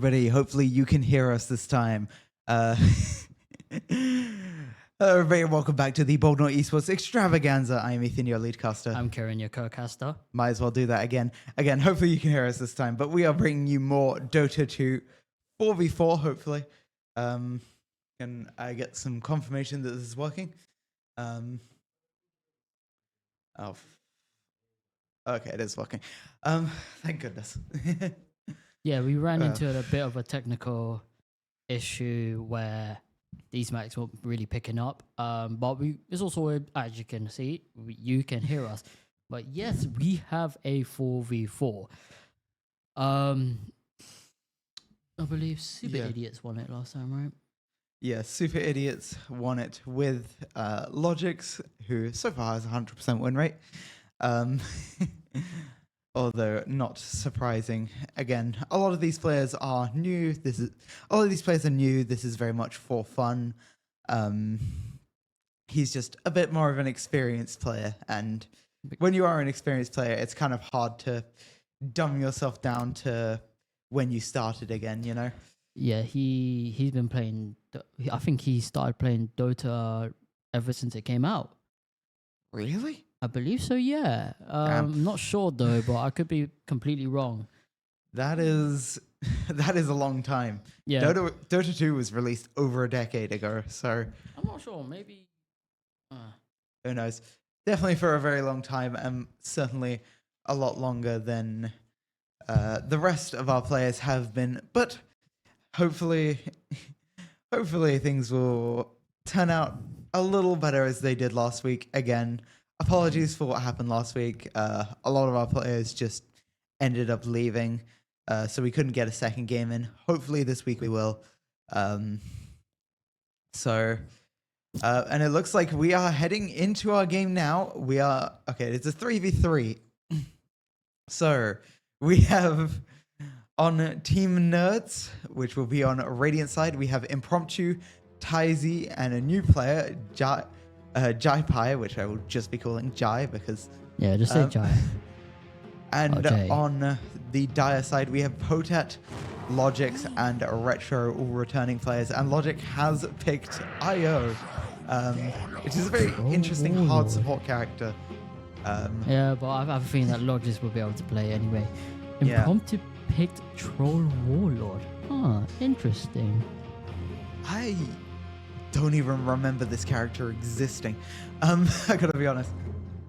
everybody. Hopefully you can hear us this time. Hello, everybody, and welcome back to the Bold North Esports Extravaganza. I am Ethan, your lead caster. I'm Kieran, your co-caster. Might as well do that again. Hopefully you can hear us this time, but we are bringing you more Dota 2 4v4, hopefully. Can I get some confirmation that this is working? Okay, it is working. Thank goodness. Yeah, we ran into a bit of a technical issue where these mics weren't really picking up. But it's also, as you can see, you can hear us. But yes, we have a 4v4. I believe Super Idiots won it last time, right? Yeah, Super Idiots won it with Logix, who so far has 100% win rate. Although not surprising. Again, a lot of these players are new. This is very much for fun. He's just a bit more of an experienced player, and when you are an experienced player, it's kind of hard to dumb yourself down to when you started again, you know? Yeah, he's been playing. I think he started playing Dota ever since it came out. Really? I believe so, yeah. I'm not sure though, but I could be completely wrong. That is a long time. Yeah. Dota 2 was released over a decade ago, so I'm not sure, maybe. Who knows? Definitely for a very long time, and certainly a lot longer than the rest of our players have been. But hopefully things will turn out a little better as they did last week. Again, apologies for what happened last week. A lot of our players just ended up leaving, so we couldn't get a second game in. Hopefully this week we will. And it looks like we are heading into our game now. It's a 3v3. So we have on Team Nerds, which will be on Radiant side, we have Impromptu, Taizy, and a new player, Jai Pai, which I will just be calling Jai because... Yeah, just say Jai. And on the Dire side, we have Potat, Logix, and Retro, all returning players. And Logic has picked IO, which is a very interesting hard support character. Yeah, but I have a feeling that Logix will be able to play anyway. Impromptu picked Troll Warlord. Huh, interesting. I don't even remember this character existing. I gotta be honest.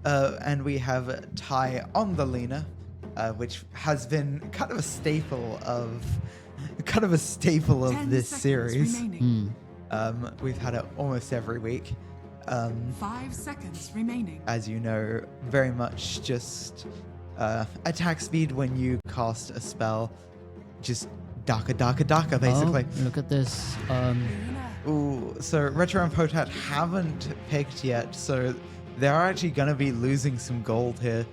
And we have Tai on the Lena, which has been kind of a staple of this series. We've had it almost every week. 5 seconds remaining. As you know, very much just attack speed when you cast a spell. Just Daka, basically. Oh, look at this. Ooh, so Retro and Potat haven't picked yet, so they're actually going to be losing some gold here.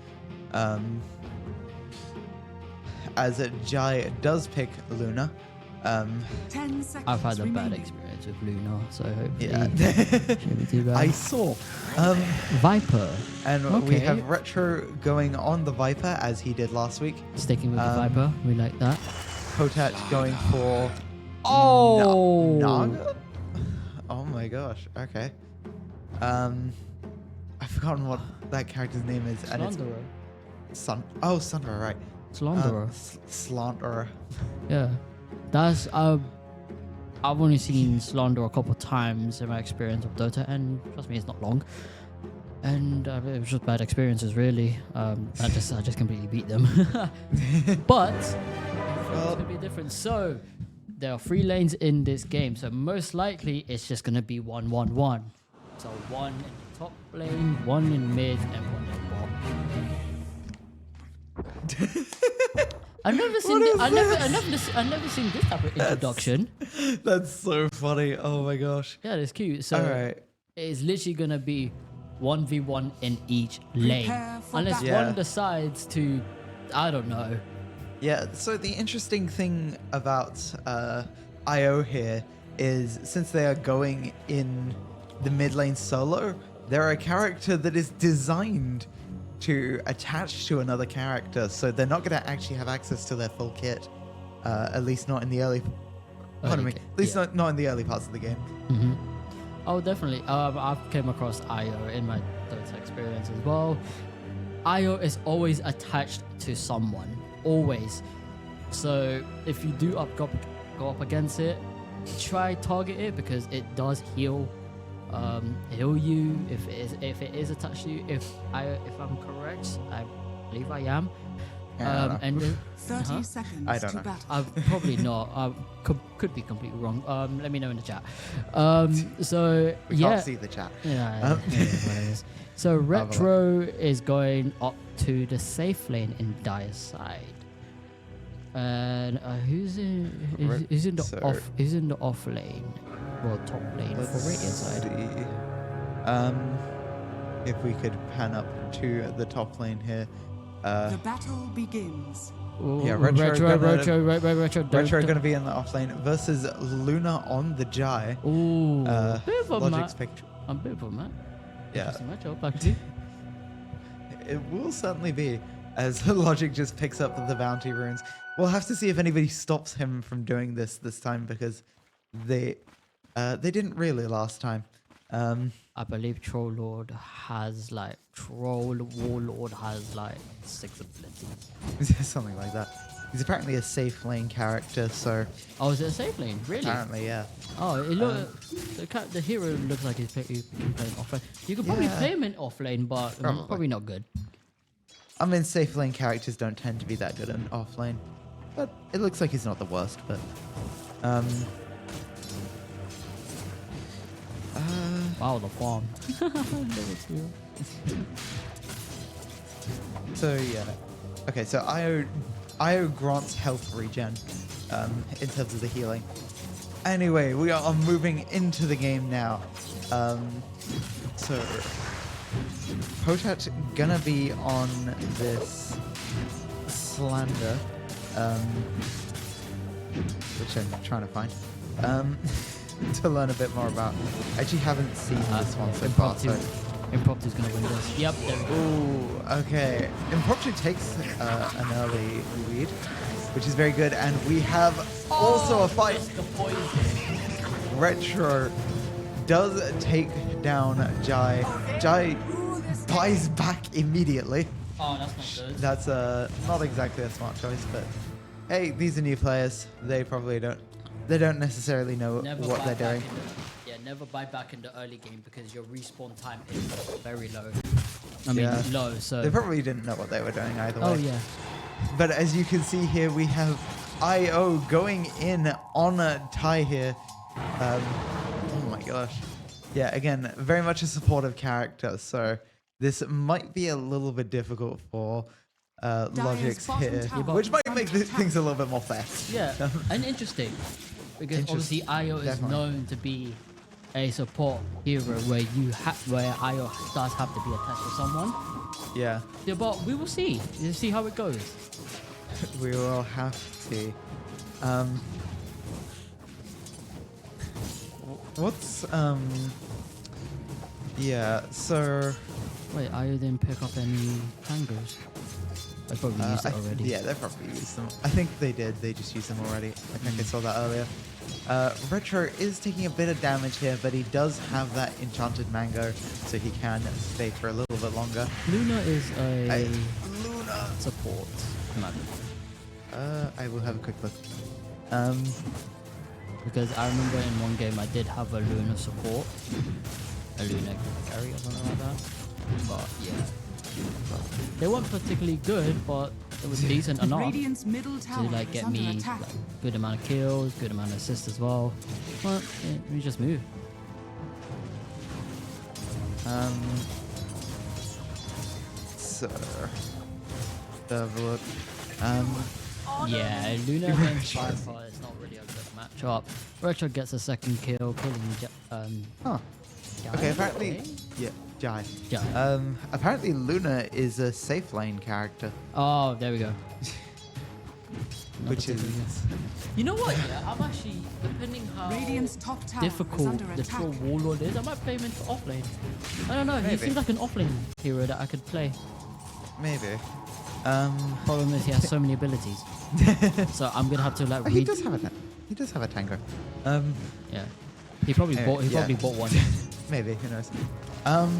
As Jai does pick Luna. 10 seconds I've had a remaining. bad experience with Luna, so hopefully Yeah. too bad. I saw. Viper. And we have Retro going on the Viper as he did last week. Sticking with the Viper, we like that. Potat going for Naga? Oh my gosh, okay. I've forgotten what that character's name is. And Slanderer. it's Slanderer, right. Slanderer. Slanderer. Yeah. That's I've only seen Slanderer a couple of times in my experience of Dota, and trust me, it's not long. And it was just bad experiences, really. I just completely beat them. But it's gonna be different. So there are 3 lanes in this game, so most likely it's just gonna be 1-1-1. So 1 in the top lane, 1 in mid, and 1 in bot. I've never seen this type of introduction. That's so funny. Oh my gosh. Yeah, it's cute. So it's literally gonna be 1v1 in each lane, unless one decides to, I don't know. Yeah. So the interesting thing about IO here is, since they are going in the mid lane solo, they're a character that is designed to attach to another character, so they're not going to actually have access to their full kit. At least not in the early. Pardon me. game, At least yeah. not in the early parts of the game. Mm-hmm. Oh, definitely. I've came across Io in my Dota experience as well. Io is always attached to someone, always. So if you do go up against it, try target it because it does heal you if it is attached to you. If I'm correct, I believe I am. Yeah, I don't know. And 30 seconds I don't to know. battle. probably not. I could be completely wrong. Let me know in the chat. So We yeah. can't see the chat. Yeah, it is what it is. So Retro is going up to the safe lane in Dire's side. And who's in the So- who's in the off lane? Well, top lane for Radiant side. see. If we could pan up to the top lane here. The battle begins. Ooh, Yeah, Retro Retro. Retro going to be in the off lane versus Luna on the Jai. Ooh, bit of a Logic's match. picked. A bit of a match. Yeah, Interesting matchup, actually. it will certainly be, as Logic just picks up the bounty runes. We'll have to see if anybody stops him from doing this time, because they didn't really last time. I believe Troll Warlord has like 6 abilities. Something like that. He's apparently a safe lane character, so Oh, is it a safe lane? Really? apparently, yeah. Oh, it the hero looks like he's playing offlane. You could probably Yeah. play him in offlane, but probably not good. I mean, safe lane characters don't tend to be that good in off lane, but it looks like he's not the worst. But Wow, the farm. so yeah, okay. So Io grants health regen in terms of the healing. Anyway, we are moving into the game now. So Potat gonna be on this slander, which I'm trying to find, to learn a bit more about. I actually haven't seen this one so far. So. Impromptu's gonna win this. Yep, there we go. Ooh, okay. Impromptu takes an early lead, which is very good, and we have also a fight. Retro does take down Jai. Jai buys back immediately. Oh, that's not good. That's not exactly a smart choice, but hey, these are new players. They probably don't necessarily know what they're doing. Never buy back in the early game because your respawn time is very low. Yeah. Low, so... They probably didn't know what they were doing either way. Oh, yeah. But as you can see here, we have IO going in on a tie here. Oh my gosh. Yeah, again, very much a supportive character, so this might be a little bit difficult for Logic's here, which might make things a little bit more fair. Yeah, and interesting. Because obviously IO is Definitely. known to be a support hero where where IO does have to be attached to someone. Yeah, Yeah, but we will see. We'll see how it goes. we will have to. What's yeah, so Wait, IO didn't pick up any hangers. I probably used it already. yeah, they probably used them. I think they did. They just used them already. I think I saw that earlier. Retro is taking a bit of damage here, but he does have that enchanted mango, so he can stay for a little bit longer. Luna is a Luna. support. I will have a quick look. Because I remember in one game I did have a Luna support. A Luna carry or something like that. But yeah. They weren't particularly good, but it was decent enough Radiant's middle to tower like is get under me attack. like, good amount of kills, good amount of assists as well. But yeah, we just move. So have a look. Yeah, Luna against Firefly is not really a good matchup. Retro gets a second kill, killing Huh. Jai, Okay, apparently, okay? yeah, Jai. Jai. Apparently Luna is a safe lane character, Oh, there we go. Not which is particularly. You know what? Yeah, I'm actually depending how Radiant's top tower is difficult under the attack. Troll Warlord is. I might play him into offlane. I don't know. He Maybe. seems like an offlane hero that I could play. maybe. Problem is he has so many abilities. So I'm gonna have to like He read. does have a he does have a tango. Yeah, he probably Anyway, bought. He yeah. probably bought one. Maybe, who knows?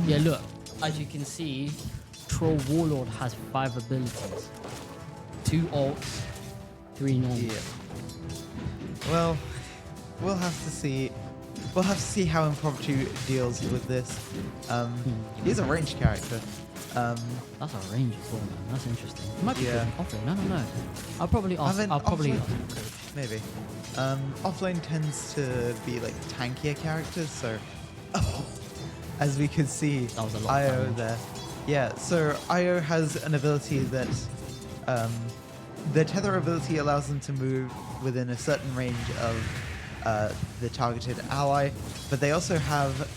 Yeah, look. As you can see, Troll Warlord has 5 abilities, 2 ults, 3 normal. Yeah. Well, we'll have to see. We'll have to see how Impromptu deals with this. He's a ranged character. That's a range as well, man. That's interesting. It might be Yeah. good offlane. I don't know. I'll probably ask. mean, I'll probably offlane- ask coach. Maybe. Offlane tends to be like tankier characters, so as we could see, That was a lot of Io damage. there. Yeah, so Io has an ability that the tether ability allows them to move within a certain range of the targeted ally, but they also have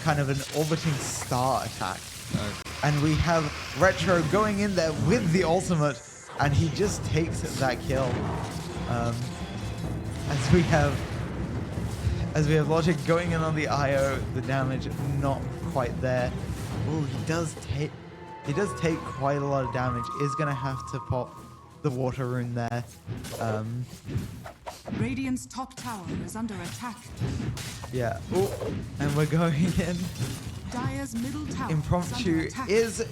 kind of an orbiting star attack. And we have Retro going in there with the ultimate, and he just takes that kill. As we have Logic going in on the IO, the damage not quite there. Oh, he does take quite a lot of damage. Is gonna have to pop the water rune there. Radiant's top tower is under attack. Yeah. Oh, and we're going in. Dire's middle tower Impromptu is under attack. is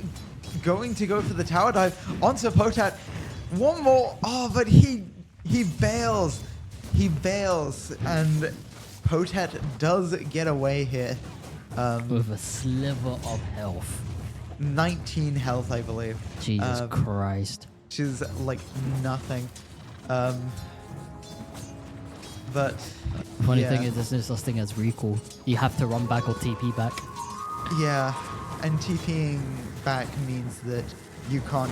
going to go for the tower dive onto Potat. One more. Oh, but he bails. He bails, and Potat does get away here. With a sliver of health. 19 health, I believe. Jesus Christ. Which is like nothing. But Funny yeah. thing is, there's no such thing as recall. You have to run back or TP back. Yeah, and TPing back means that you can't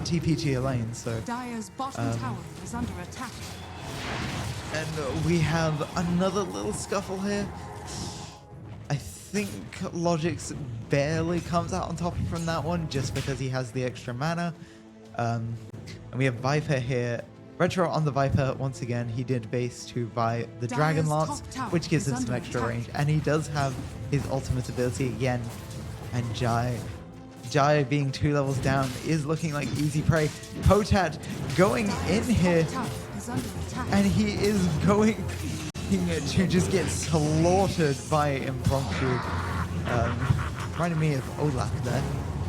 TP to your lane. So, Dire's bottom tower is under attack. and we have another little scuffle here. I think Logix barely comes out on top from that one just because he has the extra mana. And we have Viper here. Retro on the Viper once again. He did base to buy the Dire's Dragon Lance, top tower which gives is him some under extra attack. range, and he does have his ultimate ability again. And Jai being 2 levels down is looking like easy prey. Potat going in Dire's here, top tower is under attack. and he is going to just get slaughtered by Impromptu. Reminding me of Olaf there.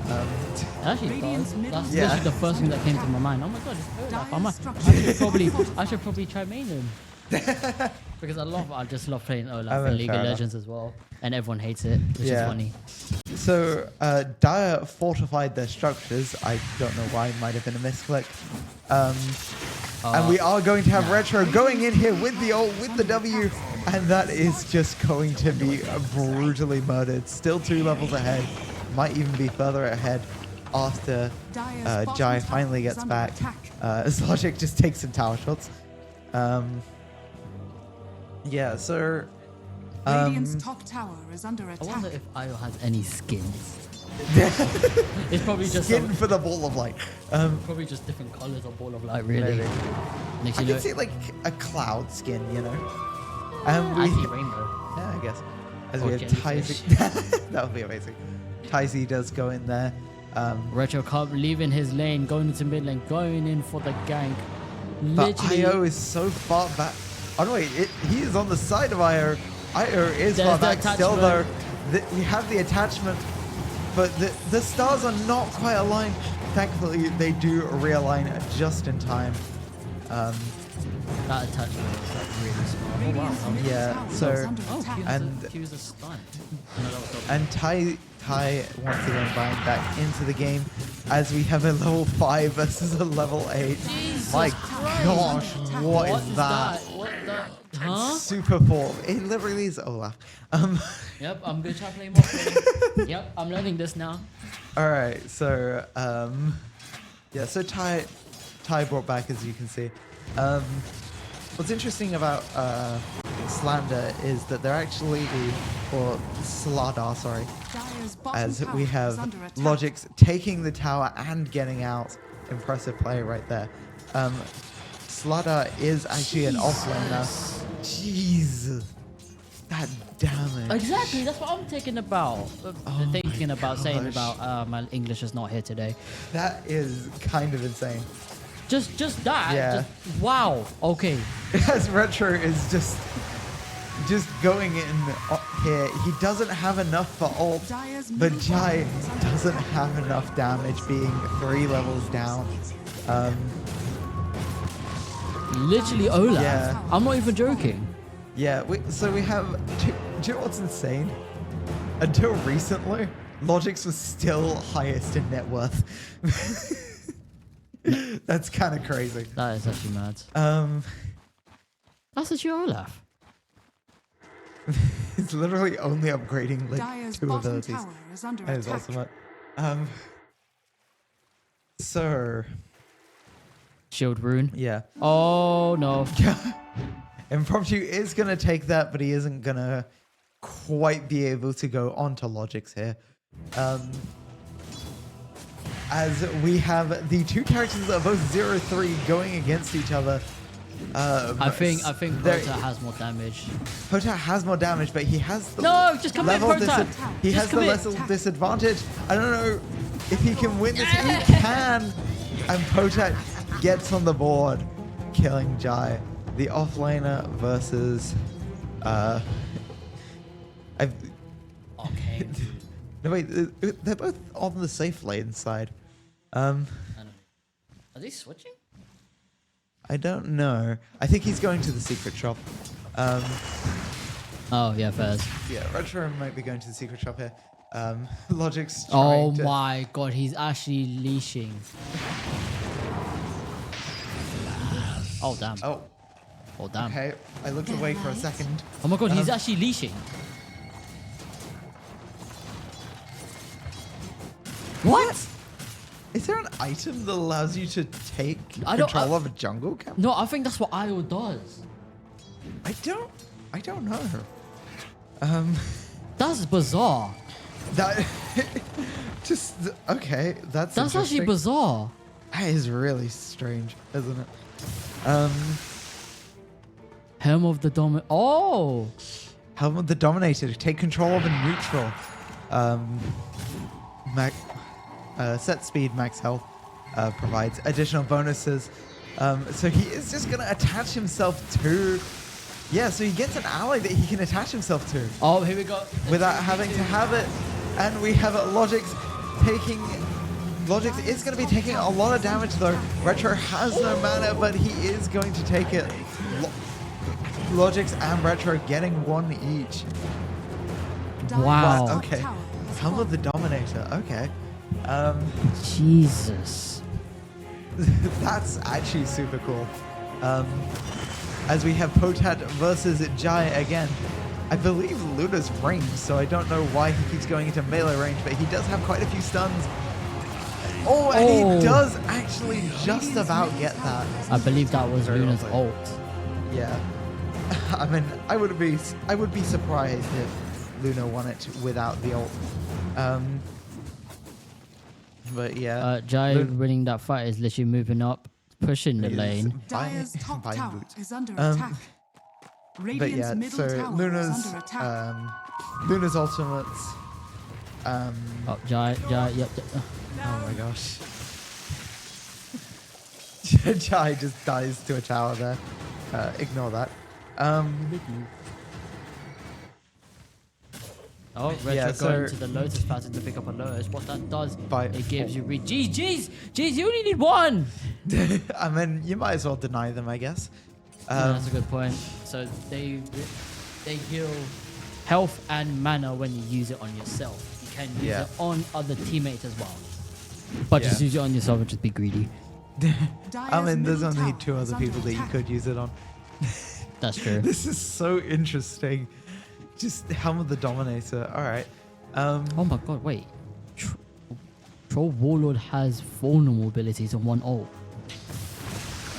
It actually Radiant's does. middle That's Yeah. literally the first thing that came to my mind. Oh my god, it's Olaf. Dire's I structure should probably try main him. Because I just love playing Olaf I in mean, League fair of enough. Legends as well. And everyone hates it, which is Yeah. funny. So Dire fortified their structures. I don't know why, might have been a misclick. And we are going to have Retro going in here with the ult, with the W, and that is just going to be brutally murdered. Still 2 levels ahead, might even be further ahead after Dire's bottom Jai tower finally is gets under back. attack. As Logic just takes some tower shots. Yeah, so Radiant's top tower is under I attack. wonder if Io has any skins. It's probably just skin for the ball of light. probably just different colors of Ball of Light, really. Maybe. Next I you know, can see like a cloud skin, you know. I see rainbow. Yeah, I guess. As Or we have jellyfish. Tyzy. That would be amazing. Tyzy does go in there. Retro Cup leaving his lane, going into mid lane, going in for the gank. But Literally, Io is so far back. Oh no, wait, he is on the side of Io. Io is There's far the back still though. attachment. We have the attachment, but the stars are not quite aligned. Thankfully, they do realign just in time. that attachment is like really smart. Oh wow. Radiant's middle Yeah, tower so- is under Oh, attack. And- he was a stun. No, that was dope. And Ty once again buying back into the game as we have a level 5 versus a level 8. Jesus My Christ. gosh, what is that? What the? Huh? Super form. It literally is Olaf. Yep, I'm gonna try playing more. Play. Yep, I'm learning this now. All right, so yeah, so Ty brought back, as you can see. What's interesting about Slander is that they're actually, or Sladar, sorry, Dire's bottom as tower we is have under attack. Logix taking the tower and getting out. Impressive play right there. Sladar is actually an offlaner. Jeez. that damage. Exactly, that's what I'm thinking about. Oh Thinking my about saying gosh. about my English is not here today. That is kind of insane. Just that. Yeah. Wow. Okay. As Retro is just going in here. He doesn't have enough for ult, Dire's but middle Jai tower is under doesn't attack. have enough damage being 3 levels down. Literally Olaf. Yeah. I'm not even joking. Yeah, so we have, do you know what's insane? Until recently, Logix was still highest in net worth. That's kind of crazy. That is actually mad. That's actually Olaf. It's literally only upgrading like Dire's 2 bottom abilities. tower is under That is attack. awesome. So, Shield rune. yeah. Oh no. Impromptu is going to take that, but he isn't going to quite be able to go onto Logix here. As we have the 2 characters that are both 0-3 going against each other. I think there- Dota has more damage. Pota has more damage, but he has the No, just commit, level Pota. he Just has the commit. level disadvantage. I don't know if he can win this. He can, and Pota gets on the board, killing Jai. The offlaner versus Okay. no wait, they're both on the safe lane side. I don't know. Are they switching? I don't know. I think he's going to the secret shop. Oh yeah, fairs. Yeah, Retro might be going to the secret shop here. Logic's Oh trying to... my god, he's actually leashing. Oh damn. Oh, Oh damn. okay. I looked away for a second. Oh my god, he's actually leashing. What? Is there an item that allows you to take I don't- control of a jungle camp? No, I think that's what Io does. I don't know. That's bizarre. That just okay. That's That's actually interesting. bizarre. That is really strange, isn't it? Helm of the Oh! Helm of the Dominator to take control of a neutral. Set speed, max health, provides additional bonuses. So he is just gonna attach himself to. Yeah, so he gets an ally that he can attach himself to Oh, here we go. without having to have it. And we have Logix taking. Logix is going to be taking a lot of damage though. Retro has no mana, but he is going to take it. Logix and Retro getting 1 each. Dire's Wow. top Okay. tower has Helm of fallen. the Dominator. Okay. Jesus. That's actually super cool. As we have Potat versus Jai again. I believe Luna's ranged, so I don't know why he keeps going into melee range, but he does have quite a few stuns. Oh, and Oh. he does actually just about get that. I believe that was Very Luna's well ult. Yeah. I mean, I would be surprised if Luna won it without the ult. But yeah. Jai Lun- winning that fight is literally moving up, pushing the He's lane. Dire's top buying tower boots. is under Um, attack. But Radiant's yeah, middle so tower Luna's is under attack. Luna's ultimates. Oh, Jai, yep. Oh my gosh. Jai just dies to a tower there. Ignore that. Oh, Retro Yeah, going so- to the Lotus Fountain to pick up a Lotus. What that does, By it gives 4. you Jeez, you only need 1! I mean, you might as well deny them, I guess. Yeah, that's a good point. So they heal health and mana when you use it on yourself. You can use Yeah. it on other teammates as well. But just Yeah. use it on yourself and just be greedy. I mean, there's middle only tower 2 is other under people that you attack. could use it on. That's true. This is so interesting. Just Helm of the Dominator. All right. Oh my god, wait. Troll Warlord has 4 normal abilities and 1 ult.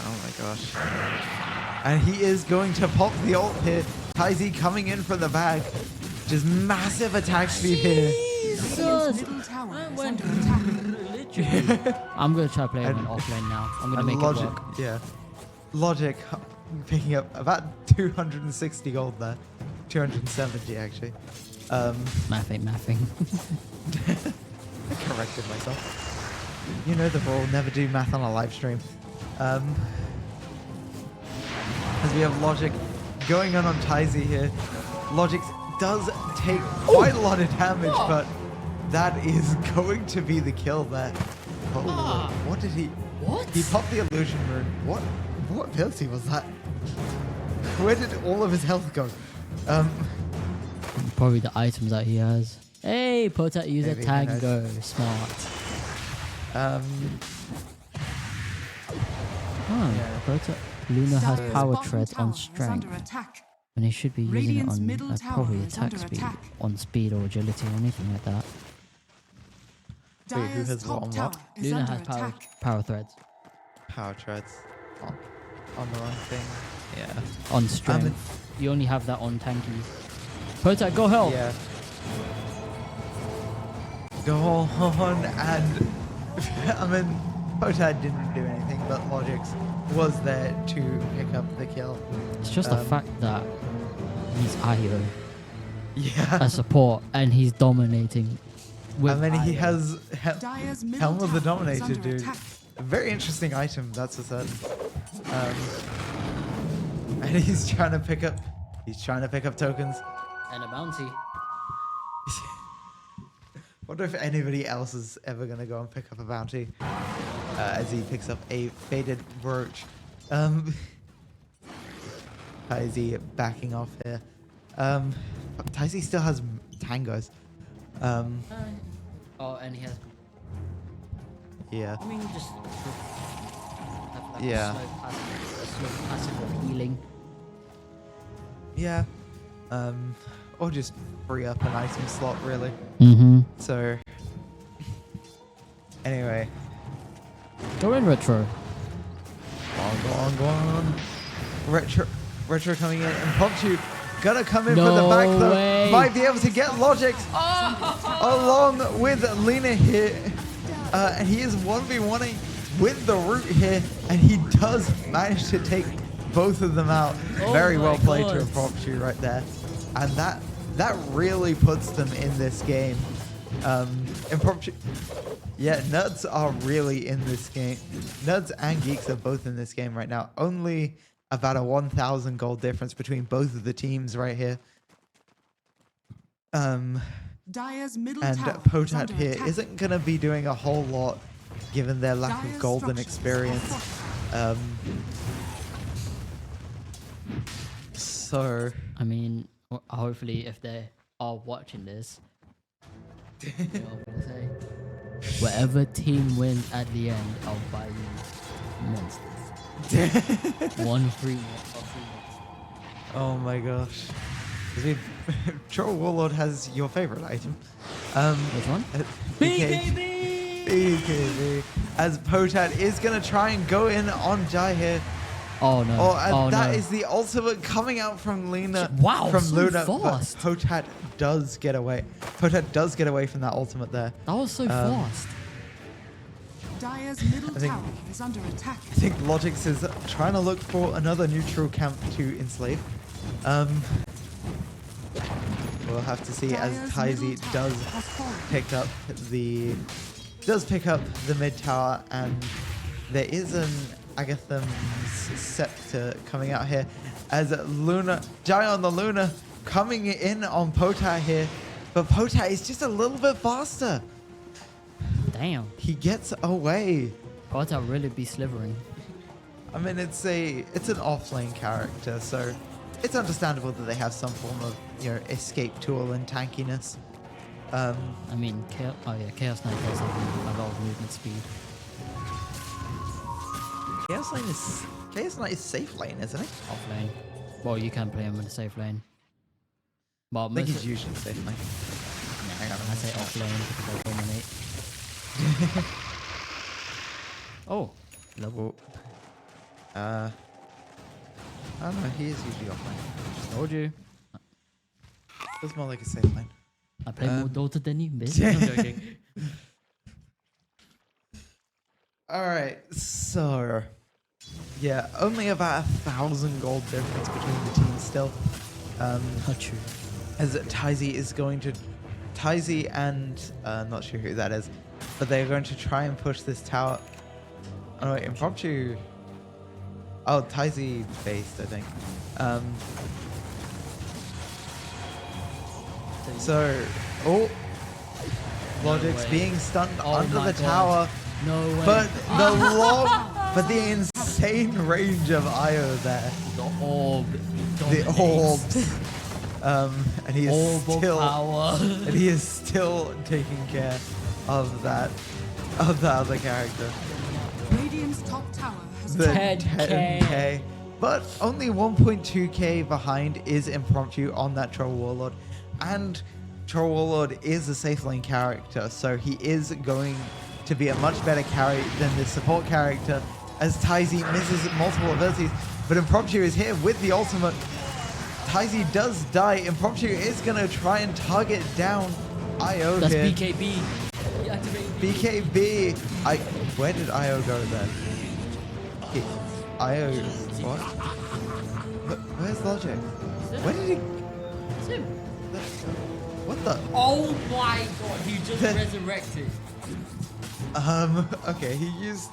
Oh my gosh. And he is going to pop the ult here. Taizi coming in from the back. Just massive attack speed here. Radiant's middle tower is under attack. I'm going to try playing an offlane now. I'm going to make Logic, it work. yeah. Logic picking up about 260 gold there. 270 actually. Math ain't mathing. I corrected myself. You know the rule, never do math on a live stream. As we have Logic going on Taizi here. Logic does take quite a lot of damage, but that is going to be the kill there. Oh, what did he... What? He popped the illusion rune. What ability was that? Where did all of his health go? Probably the items that he has. Hey, Potat, use a Maybe, who tango. Smart. Yeah. Potat. Luna has Dire's power bottom tread tower on is strength. under attack. And he should be using Radiant's it on middle probably tower is attack under speed, attack. on speed or agility or anything like that. Wait, who Dire's has what top on tower what? is Luna under has attack. power threads Power treads. On the wrong thing. Yeah. on strength. You only have that on tankies. Potat, go help! Yeah. Go on, and I mean, Potad didn't do anything, but Logix was there to pick up the kill. It's just the fact that he's IO Yeah. as support and he's dominating with I mean, he IO. has Dire's middle Helm of the tower is Dominator, under dude. attack. A very interesting item, that's for certain. And he's trying to pick up tokens. And a bounty. Wonder if anybody else is ever gonna go and pick up a bounty as he picks up a faded brooch. Taizi backing off here. Taizi still has tangos. Oh, and he has. Yeah. I mean, just have like Yeah. a slow passive of healing. Yeah. Or just free up an item slot, really. Mm-hmm. So, anyway. Go in retro. Go on. Retro coming in, and Popchu gonna come in for the No back though. way. Might be able to get Logix along with Lena here. And he is 1v1ing with the root here, and he does manage to take both of them out. Oh Very my well played God. to Popchu right there. And that really puts them in this game. And Popchu, yeah, Nerds are really in this game. Nerds and Geeks are both in this game right now. Only about a 1,000 gold difference between both of the teams right here. Dire's middle And tower is Potat under here attack. isn't going to be doing a whole lot given their lack of Dire's golden structures experience. are So, I mean, hopefully, if they are watching this, you know what I'm gonna say. Whatever team wins at the end, I'll buy you monsters. One free monster. oh my gosh. Troll Warlord has your favorite item. Which one? BKB! BKB. As Potat is going to try and go in on Jai here. Oh no! Oh, that no. is the ultimate coming out from Lena. Wow, from so Luna. fast. But Potat does get away. Potat does get away from that ultimate there. That was so fast. Dire's middle think- tower is under attack. I think Logix is trying to look for another neutral camp to enslave. We'll have to see as Dire's Taizi middle tower does has fallen. pick up the mid tower, and there is an Agathem's scepter coming out here as Luna, Jai on the Luna coming in on Potat here, but Potat is just a little bit faster. Damn. He gets away. Potat really be slivering. I mean, it's an off-lane character, so it's understandable that they have some form of escape tool and tankiness. I mean, Chaos Knight does have a lot of movement speed. Chaos Knight is safe lane, isn't it? Off lane. Well, you can play him in the safe lane. But I think most he's usually safe lane. Hang on, I say off lane because I dominate. Oh, Level. I don't know. He is usually off lane. told you. Feels more like a safe lane. I play more Dota than you, bitch. yeah. I'm joking. All right, so yeah, only about 1,000 gold difference between the teams still. Not true. As Taizi is going to... Taizi and... I'm not sure who that is. But they're going to try and push this tower... Oh, wait, Impromptu... Oh, Taizi based, I think. So... Oh! Logic's way. being stunned Oh under my the God. tower. No way. But the but the insane range of Io there. the orb. The dominates. orbs. And he is Orb of still power. and he is still taking care of that other character. Radiant's top tower has The 10K. 10K. But only 1.2k behind is Impromptu on that Troll Warlord. And Troll Warlord is a safe lane character, so he is going to be a much better carry than the support character as Taizi misses multiple abilities. But Impromptu is here with the ultimate. Taizi does die. Impromptu is going to try and target down Io That's here. BKB. He activated BKB. Where did Io go then? Io. What? Where's Logic? Where did he? It's him. What the? Oh my god, he just That- resurrected. Okay, he used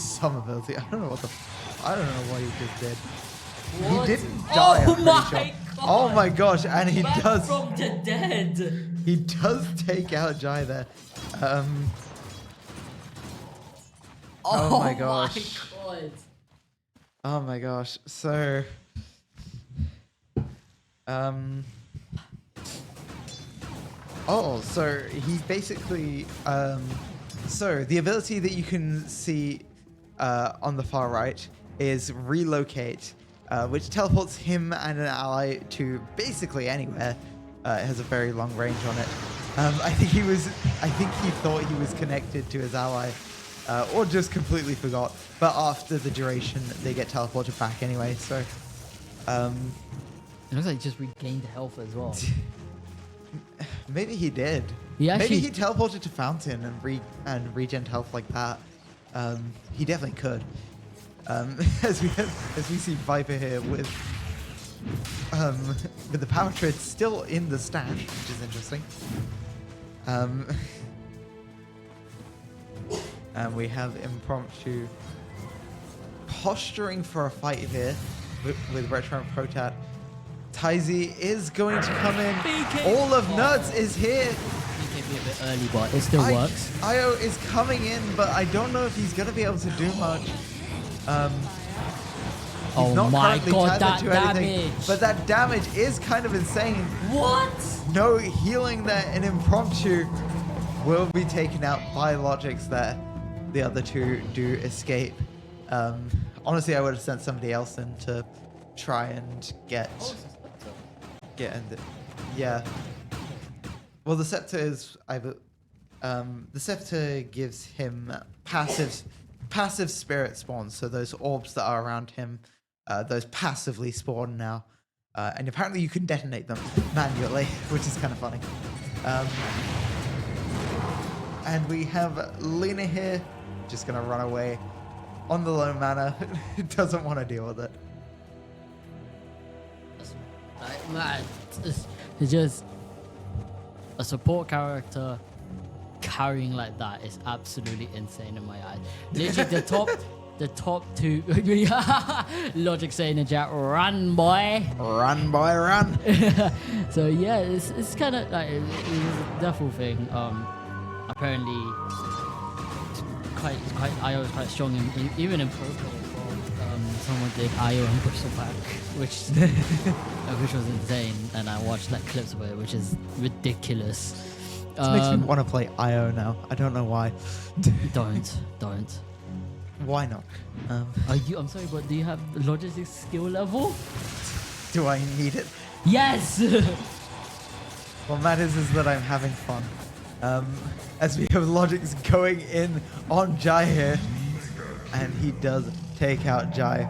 some ability. I don't know what he just did. What? He didn't die. Oh I'm pretty my sure. god. Oh my gosh, and he Back does. from the dead. He does take out Jai there. Oh my gosh. God. Oh my gosh. So. Oh, so he basically. So the ability that you can see on the far right is relocate, which teleports him and an ally to basically anywhere. It has a very long range on it. I think he thought he was connected to his ally, or just completely forgot. But after the duration, they get teleported back anyway. So, It looks like he just regained health as well. maybe he did. He actually- Maybe he teleported to Fountain and regen health like that. He definitely could. As we see Viper here with the power trade still in the stand, which is interesting. And we have Impromptu posturing for a fight here with Retro and Protat. Taizi is going to come in. BK. All of Nerds is here. BKB a bit early, but it still works. Io is coming in, but I don't know if he's going to be able to do much. Oh Not my currently god, tethered that to anything, damage. but that damage is kind of insane. What? No healing there, and Impromptu will be taken out by Logics there. The other two do escape. Honestly, I would have sent somebody else in to try and get in the, yeah. Well, the scepter is either the scepter gives him passive spirit spawns, so those orbs that are around him, those passively spawn now, and apparently you can detonate them manually, which is kind of funny. And we have Lena here, just gonna run away on the low mana. Doesn't want to deal with it. Like, man, it's just a support character carrying like that is absolutely insane in my eyes. Literally, the top two. Logic saying in chat, "Run, boy." Run, boy, run. So yeah, it's kind of like it's a devil thing. Apparently, IO is quite strong, even in pro play as well. Someone did IO and Bristleback, which was insane, and I watched like clips of it, which is ridiculous. This makes me want to play IO now. I don't know why. Don't. Why not? Are you? I'm sorry, but do you have the logistics skill level? Do I need it? Yes. What matters is that I'm having fun. As we have Logics going in on Jai here, and he does take out Jai.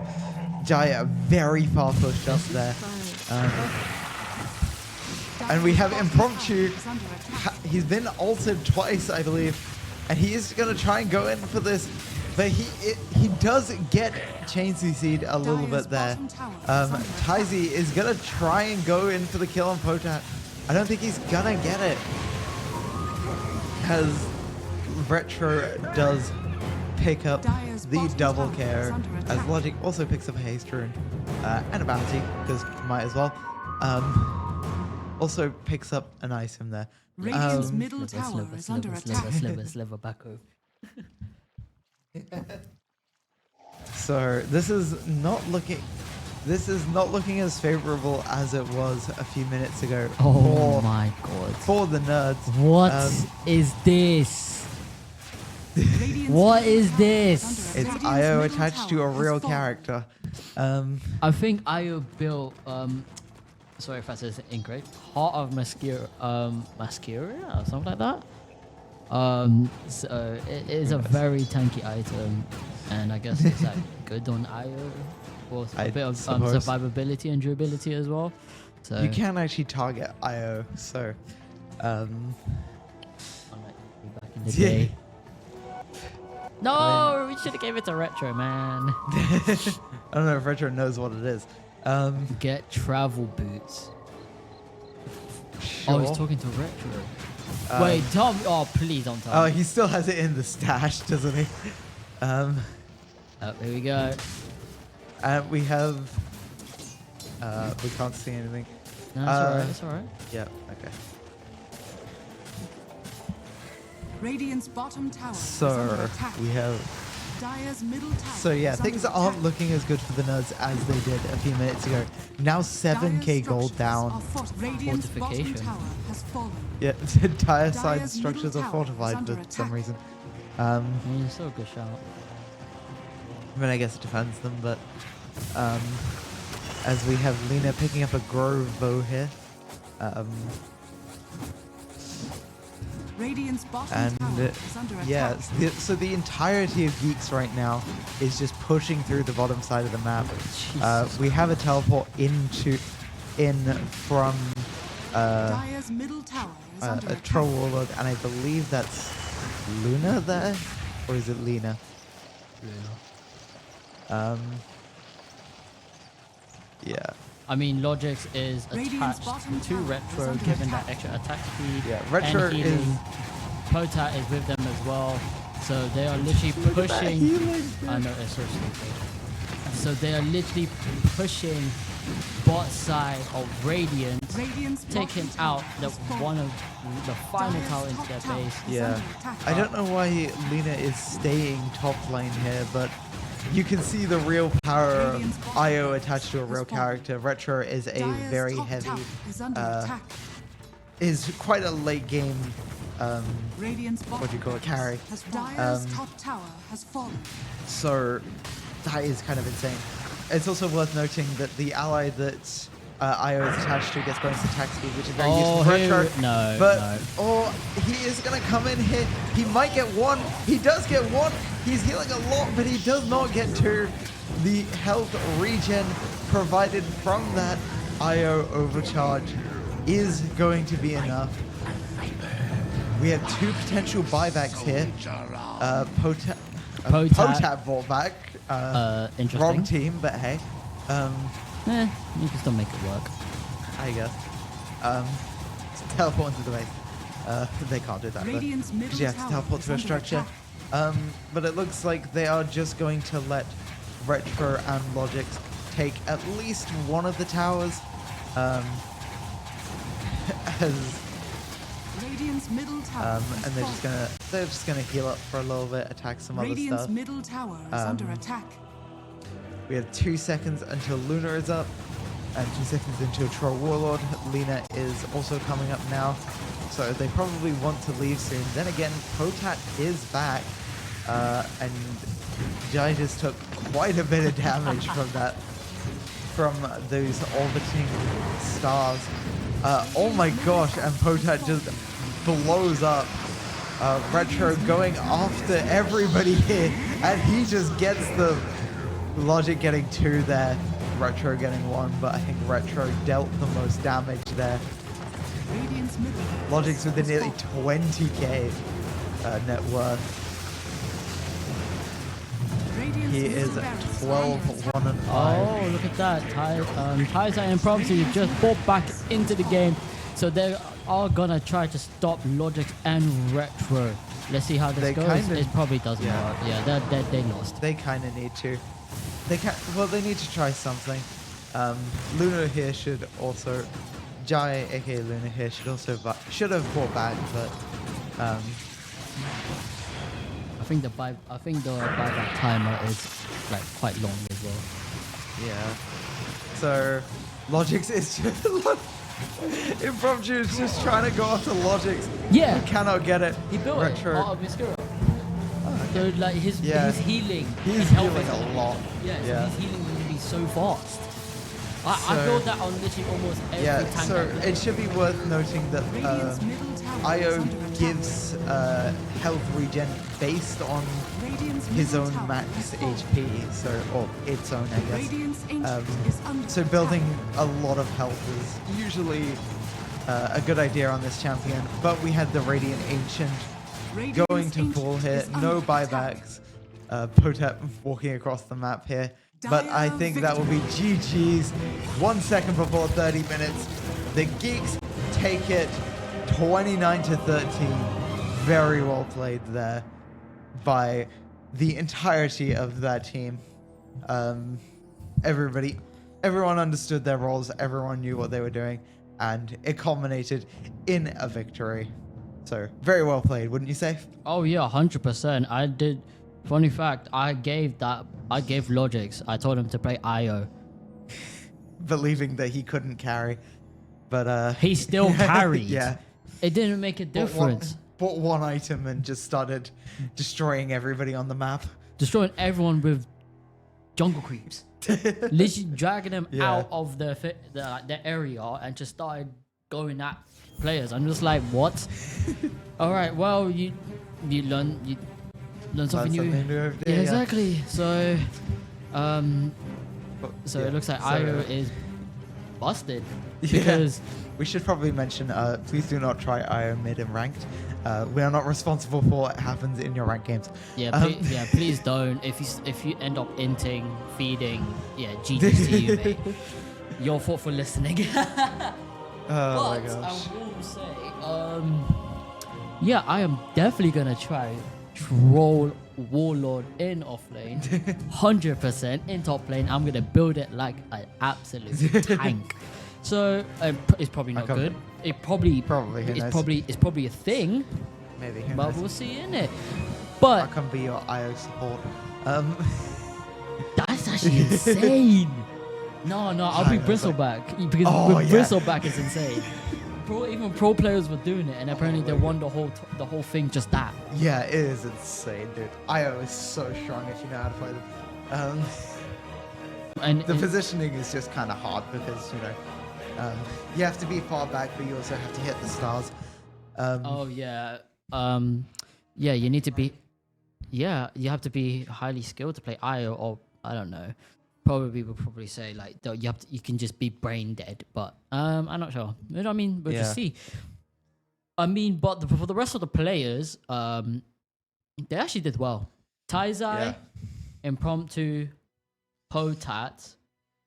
Jai a very far push up there. And we have Impromptu. He's been altered twice, I believe, and he is going to try and go in for this. but he does get Chain CC'd a little Dire's bit there. bottom tower is under attack. Taizi is gonna try and go in for the kill on Potat. I don't think he's gonna get it, as Retro does pick up Dire's the bottom double tower is care, under as attack. Logic also picks up a haste rune and a bounty, because might as well. Also picks up an item there. Radiant's Um, middle tower is under attack. Sliver back over. So this is not looking as favorable as it was a few minutes ago Oh my god. for the nerds. What is Um, this? Radiant's What middle is tower this? under It's attack. IO Radiant's middle attached to a tower has real fallen. character. I think Io built sorry if I said this incorrect. Heart of Mascara or something like that. So it is a very tanky item, and I guess it's like good on IO for a I bit of suppose. survivability and durability as well. So You can actually target IO, so unlike back in the Yeah. day. No, we should have gave it to Retro, man. I don't know if Retro knows what it is. Get travel boots. Sure. Oh, he's talking to Retro. Um, Wait, tell me. Oh, please don't tell Oh, me. he still has it in the stash, doesn't he? Oh, here we go. And we have. We can't see anything. No, it's alright. It's alright. Yeah. Okay. Radiant's bottom tower is under So attack. we have. Dire's middle tower So yeah, is things under aren't attack. looking as good for the nerds as they did a few minutes ago. Now 7k Dire's gold structures down. are Radiant's bottom Fortification. tower has fallen. Yeah, entire side Dire's structures middle are tower fortified is under for some attack. reason. I mean, it's still a good shout. I mean, I guess it defends them, but as we have Lena picking up a Grove bow here, Radiant's bottom and tower is under yeah, attack. so the entirety of Geeks right now is just pushing through the bottom side of the map. Jesus We have a teleport in from Dire's middle tower is under a attack. Troll Warlord, and I believe that's Luna there, or is it Lena? Yeah. I mean, Logix is Radiant's attached bottom to tower Retro, is under given that attack. extra attack speed. Yeah, Retro and healing. is- Potat is with them as well, so they are literally pushing. I know it's so stupid. So they are literally pushing bot side of Radiant, Radiant's taking bottom tower out the has fallen. one of the final Dire's tower into top their tower base. is Yeah. under attack. I don't know why Lena is staying top lane here, but you can see the real power of Radiant's bottom IO tower attached to a has real fallen. character. Retro is a Dire's very top heavy, tower is under uh, attack. is quite a late game, Radiant's what do you call it, bottom carry. has fallen. Dire's Um, top tower has fallen. So that is kind of insane. It's also worth noting that the ally that IO is attached to gets bonus attack speed, which is very useful for here- Retro. no, But no. oh, he is gonna come in here. He might get one. He does get one. He's healing a lot, but he does not get two. The health regen provided from that IO overcharge is going to be enough. We have two potential buybacks here. Potat bought back. Interesting. Wrong team, but hey. You can still make it work. I guess. Teleport into the base. They can't do that. though. Radiant's middle 'Cause you have to tower teleport is to a under structure. attack. But it looks like they are just going to let Retro and Logix take at least one of the towers. As Radiant's middle tower has and they're fallen. just gonna heal up for a little bit, attack some other Radiant's stuff. middle tower is under attack. We have 2 seconds until Luna is up, and 2 seconds until Troll Warlord. Lena is also coming up now, so they probably want to leave soon. Then again, Potat is back, and Jai just took quite a bit of damage from that, from those orbiting stars. Oh my gosh, and Potat just blows up. Retro going after everybody here, and he just gets the Logic getting 2 there, Retro getting 1, but I think Retro dealt the most damage there. Radiant's middle Logic's with a has nearly fallen. 20k net worth. He is 12-1 and 5. Oh, look at that. Taizai and Prompty just bought back into the game. So they are going to try to stop Logix and Retro. Let's see how this goes. It probably doesn't work. Yeah, they lost. They kind of need to. They need to try something. Luna here should also... Jai, aka Luna here, should have fought back, but... I think the buyback timer is like quite long as well. Yeah. So, Logix is just... Impromptu is just trying to go after Logix. Yeah. He cannot get it. He built Retro. it out of Mysterio. So like his healing. He's healing a lot. Yeah, so his healing will be so fast. I built that on literally almost every tank. So it should be worth noting that IO gives health regen based on his own max HP, or its own, I guess. So building a lot of health is usually a good idea on this champion, but we had the Radiant Ancient going to full here, no buybacks. Potep walking across the map here. But I think that will be GG's. 1 second before 30 minutes. The Geeks take it 29-13. Very well played there by the entirety of that team. Everyone understood their roles. Everyone knew what they were doing. And it culminated in a victory. So very well played, wouldn't you say? Oh yeah, 100%. I did. Funny fact, I gave Logix. I told him to play IO. Believing that he couldn't carry. But he still carried. Yeah. It didn't make a difference. Bought one item and just started destroying everybody on the map. Destroying everyone with jungle creeps. Literally dragging them out of the area and just started going at players. I'm just like, what? All right, well, you learn something new. Yeah, exactly. So, it looks like IO is busted because we should probably mention. Please do not try IO mid and ranked. We are not responsible for what happens in your ranked games. Yeah, please don't. If you end up inting, feeding, GG to you, mate. Your fault for listening. Oh my but gosh. I will say, I am definitely gonna try troll Warlord in offlane, 100%. In top lane, I'm gonna build it like an absolute tank. So it's probably not good. It's probably a thing. Maybe, but we'll see in it. But I can be your IO support. That's actually insane. No, I'll be Bristleback because Bristleback is insane. Even pro players were doing it, and apparently they won the whole thing just that. Yeah, it is insane, dude. IO is so strong if you know how to play them. And the positioning is just kind of hard because you have to be far back, but you also have to hit the stars. You need to be. Yeah, you have to be highly skilled to play IO, or I don't know. Probably would probably say like you can just be brain dead, but I'm not sure. You know what I mean? We'll just see. I mean, but for the rest of the players, they actually did well. Taizai, Impromptu, Potat,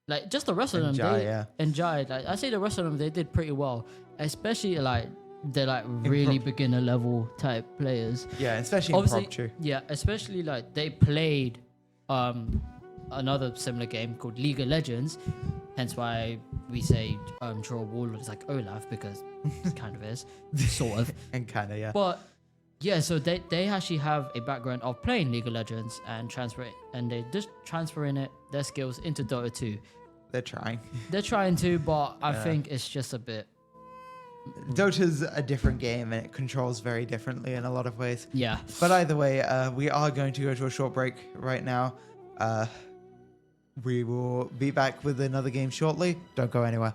like just the rest of them. And Jai, like I say, the rest of them they did pretty well, especially like they're like really beginner level type players. Yeah, especially Impromptu. Yeah, especially like they played another similar game called League of Legends, hence why we say Troll Warlord is like Olaf, because it kind of is, sort of. And kind of, yeah. But yeah, so they actually have a background of playing League of Legends and they just transferring their skills into Dota 2. They're trying to, but I think it's just a bit. Dota's a different game and it controls very differently in a lot of ways. Yeah. But either way, we are going to go to a short break right now. We will be back with another game shortly. Don't go anywhere.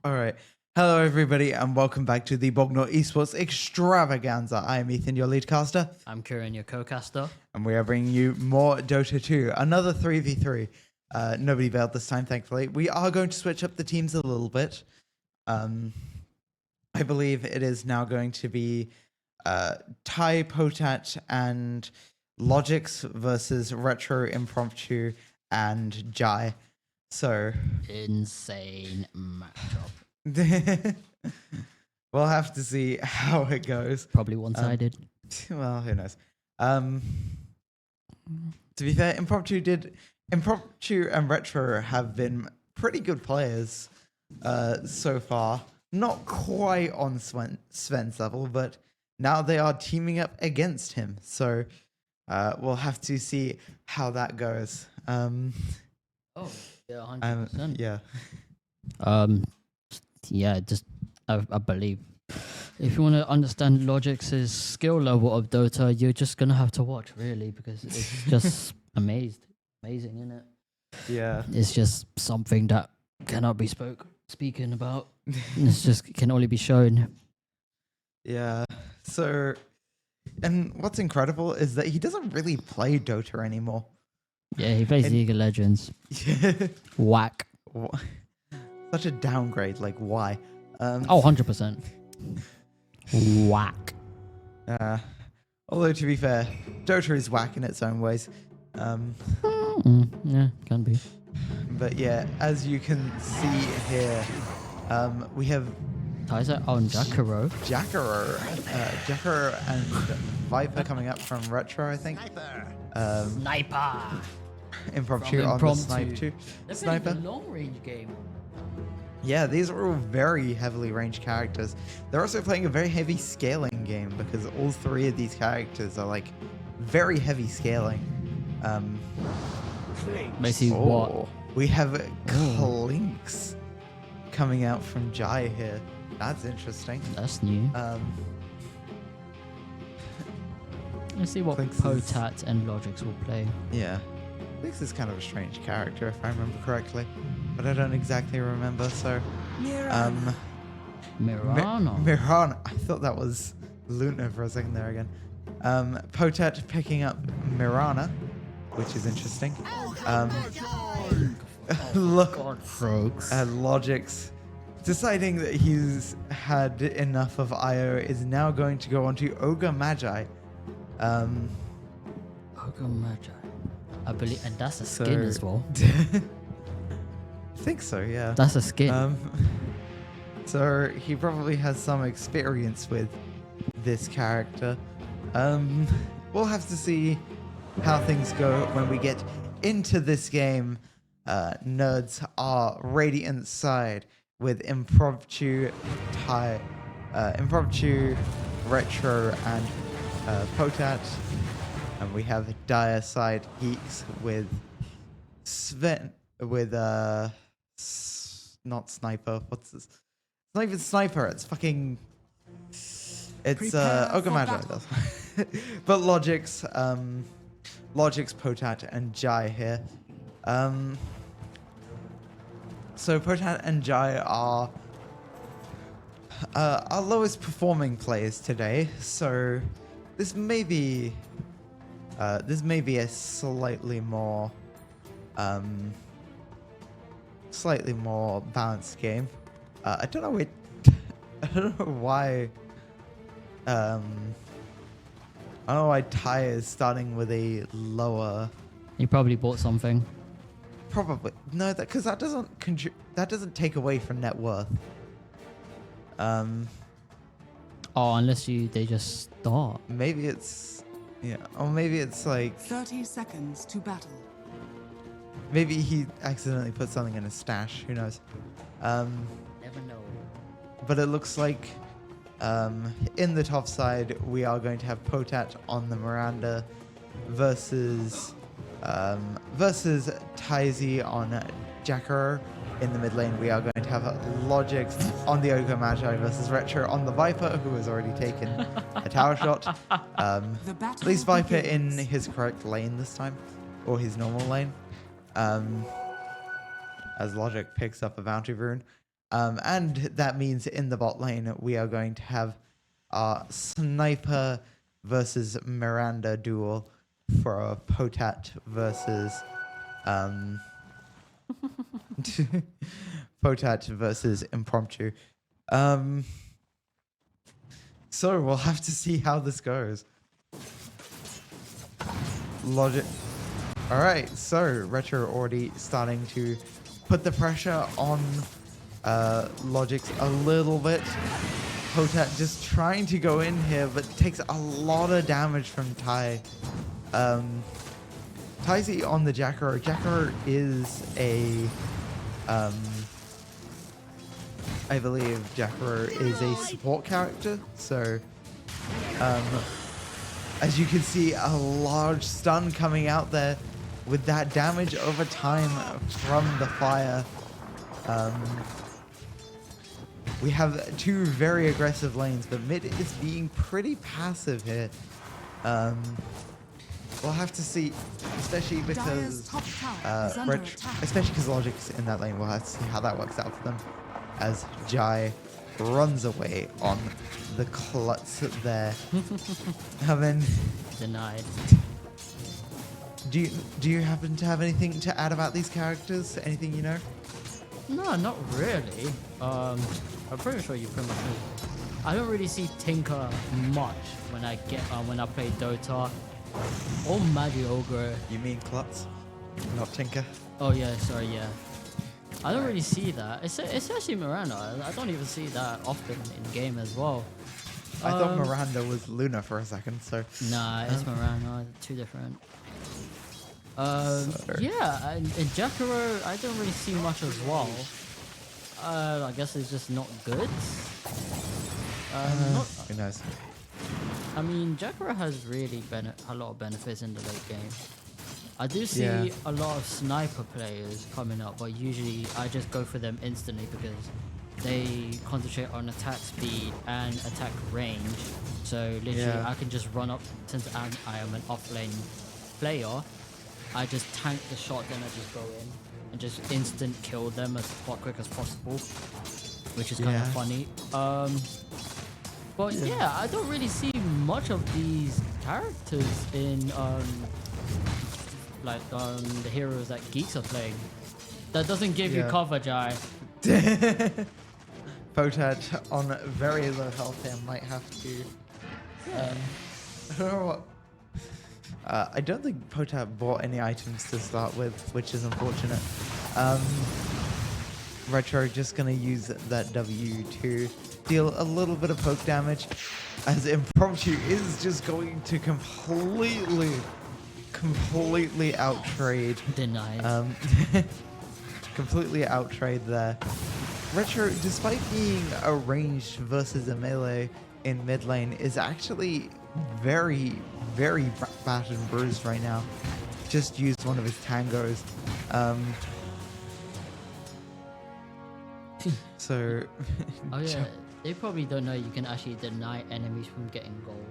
All right. Hello, everybody, and welcome back to the Bognor Esports Extravaganza. I am Ethan, your lead caster, I'm Kieran, your co-caster. and we are bringing you more Dota 2, another 3v3. Nobody bailed this time, thankfully. We are going to switch up the teams a little bit. I believe it is now going to be Ty, Potat, and Logix versus Retro, Impromptu, and Jai. So Insane matchup. we'll have to see how it goes. Probably one-sided. Well, who knows? To be fair, Impromptu and Retro have been pretty good players so far. Not quite on Sven's level, but now they are teaming up against him. So we'll have to see how that goes. Oh, yeah, 100%. Yeah. Yeah, just I believe if you want to understand Logix's skill level of Dota, you're just gonna have to watch, really, because it's just amazing, isn't it? Yeah. It's just something that cannot be speaking about. It's just can only be shown. Yeah. So, and what's incredible is that he doesn't really play Dota anymore. Yeah, he plays League of Legends. Whack. Such a downgrade. Like, why? Oh, 100%. Whack. Although, to be fair, Dota is whack in its own ways. Yeah, can be. But yeah, as you can see here, we have Tyser on Jakiro. Jackero and Viper coming up from Retro, I think. Sniper. Impromptu From on the Impromptu. Sniper. Long range game. Yeah, these are all very heavily ranged characters. They're also playing a very heavy scaling game because all three of these characters are like very heavy scaling. Basically, what? We have Clinks coming out from Jai here. That's interesting. That's new. Let's see what Clinks Potat and Logix will play. Yeah. Clinks is kind of a strange character, if I remember correctly. But I don't exactly remember, so... Mirana. Mirana. I thought that was Luna for a second there again. Potat picking up Mirana, which is interesting. Logix deciding that he's had enough of IO is now going to go on to Ogre Magi. Ogre Magi. I believe, and that's a skin as well. I think so, yeah. That's a skin. So he probably has some experience with this character. We'll have to see how things go when we get into this game. Nerds are Radiant side with Impromptu, Retro, and Potat. And we have Dire side Geeks with Sven, with not Sniper. What's this? It's not even Sniper. It's fucking. It's Ogre Magi though. But Logix, Potat, and Jai here. So Potat and Jai are our lowest performing players today. So this may be a slightly more balanced game. I don't know why. I don't know why Ty is starting with a lower. You probably bought something. Probably no, because that doesn't take away from net worth. Oh, unless they just start. Maybe it's or maybe it's like 30 seconds to battle. maybe he accidentally put something in his stash. Who knows? Never know. But it looks like in the top side we are going to have Potat on the Miranda versus Tyzy on Jacker. In the mid lane, we are going to have Logix on the Ogre Magi versus Retro on the Viper, who has already taken a tower shot. At least Viper in his correct lane this time, or his normal lane. As Logic picks up a bounty rune. And that means in the bot lane, we are going to have our Sniper versus Miranda duel for a Potat versus Potat versus Impromptu. So we'll have to see how this goes. Logic. All right, so Retro already starting to put the pressure on Logic's a little bit. Potat just trying to go in here, but takes a lot of damage from Tai. Tai's on the Jacaro. Jacaro is a, I believe Jacaro is a support character. So, as you can see, a large stun coming out there with that damage over time from the fire. We have two very aggressive lanes, but mid is being pretty passive here. We'll have to see, especially because especially because Logic's in that lane. We'll have to see how that works out for them as Jai runs away on the klutz there. And then Denied. do you happen to have anything to add about these characters? Anything you know? No, not really. I'm pretty sure you pretty much know. I don't really see Tinker much when I play Dota or Ogre. You mean klutz, not Tinker? Oh yeah, sorry, yeah. I don't really see that. It's actually Miranda. I don't even see that often in game as well. I thought Miranda was Luna for a second, so... Nah, it's Miranda. Two different. Yeah, and in Jacaro, I don't really see much as well. I guess it's just not good. Who knows? I mean, Jacaro has really a lot of benefits in the late game. I do see a lot of sniper players coming up, but usually I just go for them instantly because they concentrate on attack speed and attack range. So literally I can just run up, since I am an offlane player, I just tank the shot, then I just go in and just instant kill them as quick as possible, which is kind of funny. But yeah, I don't really see much of these characters in the heroes that geeks are playing. That doesn't give you cover, Jai. Potat on very low health here might have to. I don't know what. I don't think Potat bought any items to start with, which is unfortunate. Retro just gonna use that W to deal a little bit of poke damage, as Impromptu is just going to completely outtrade. Denied. Completely outtrade there. Retro, despite being a ranged versus a melee in mid lane, is actually very battered and bruised right now. Just used one of his tangos. So Oh yeah, they probably don't know you can actually deny enemies from getting gold.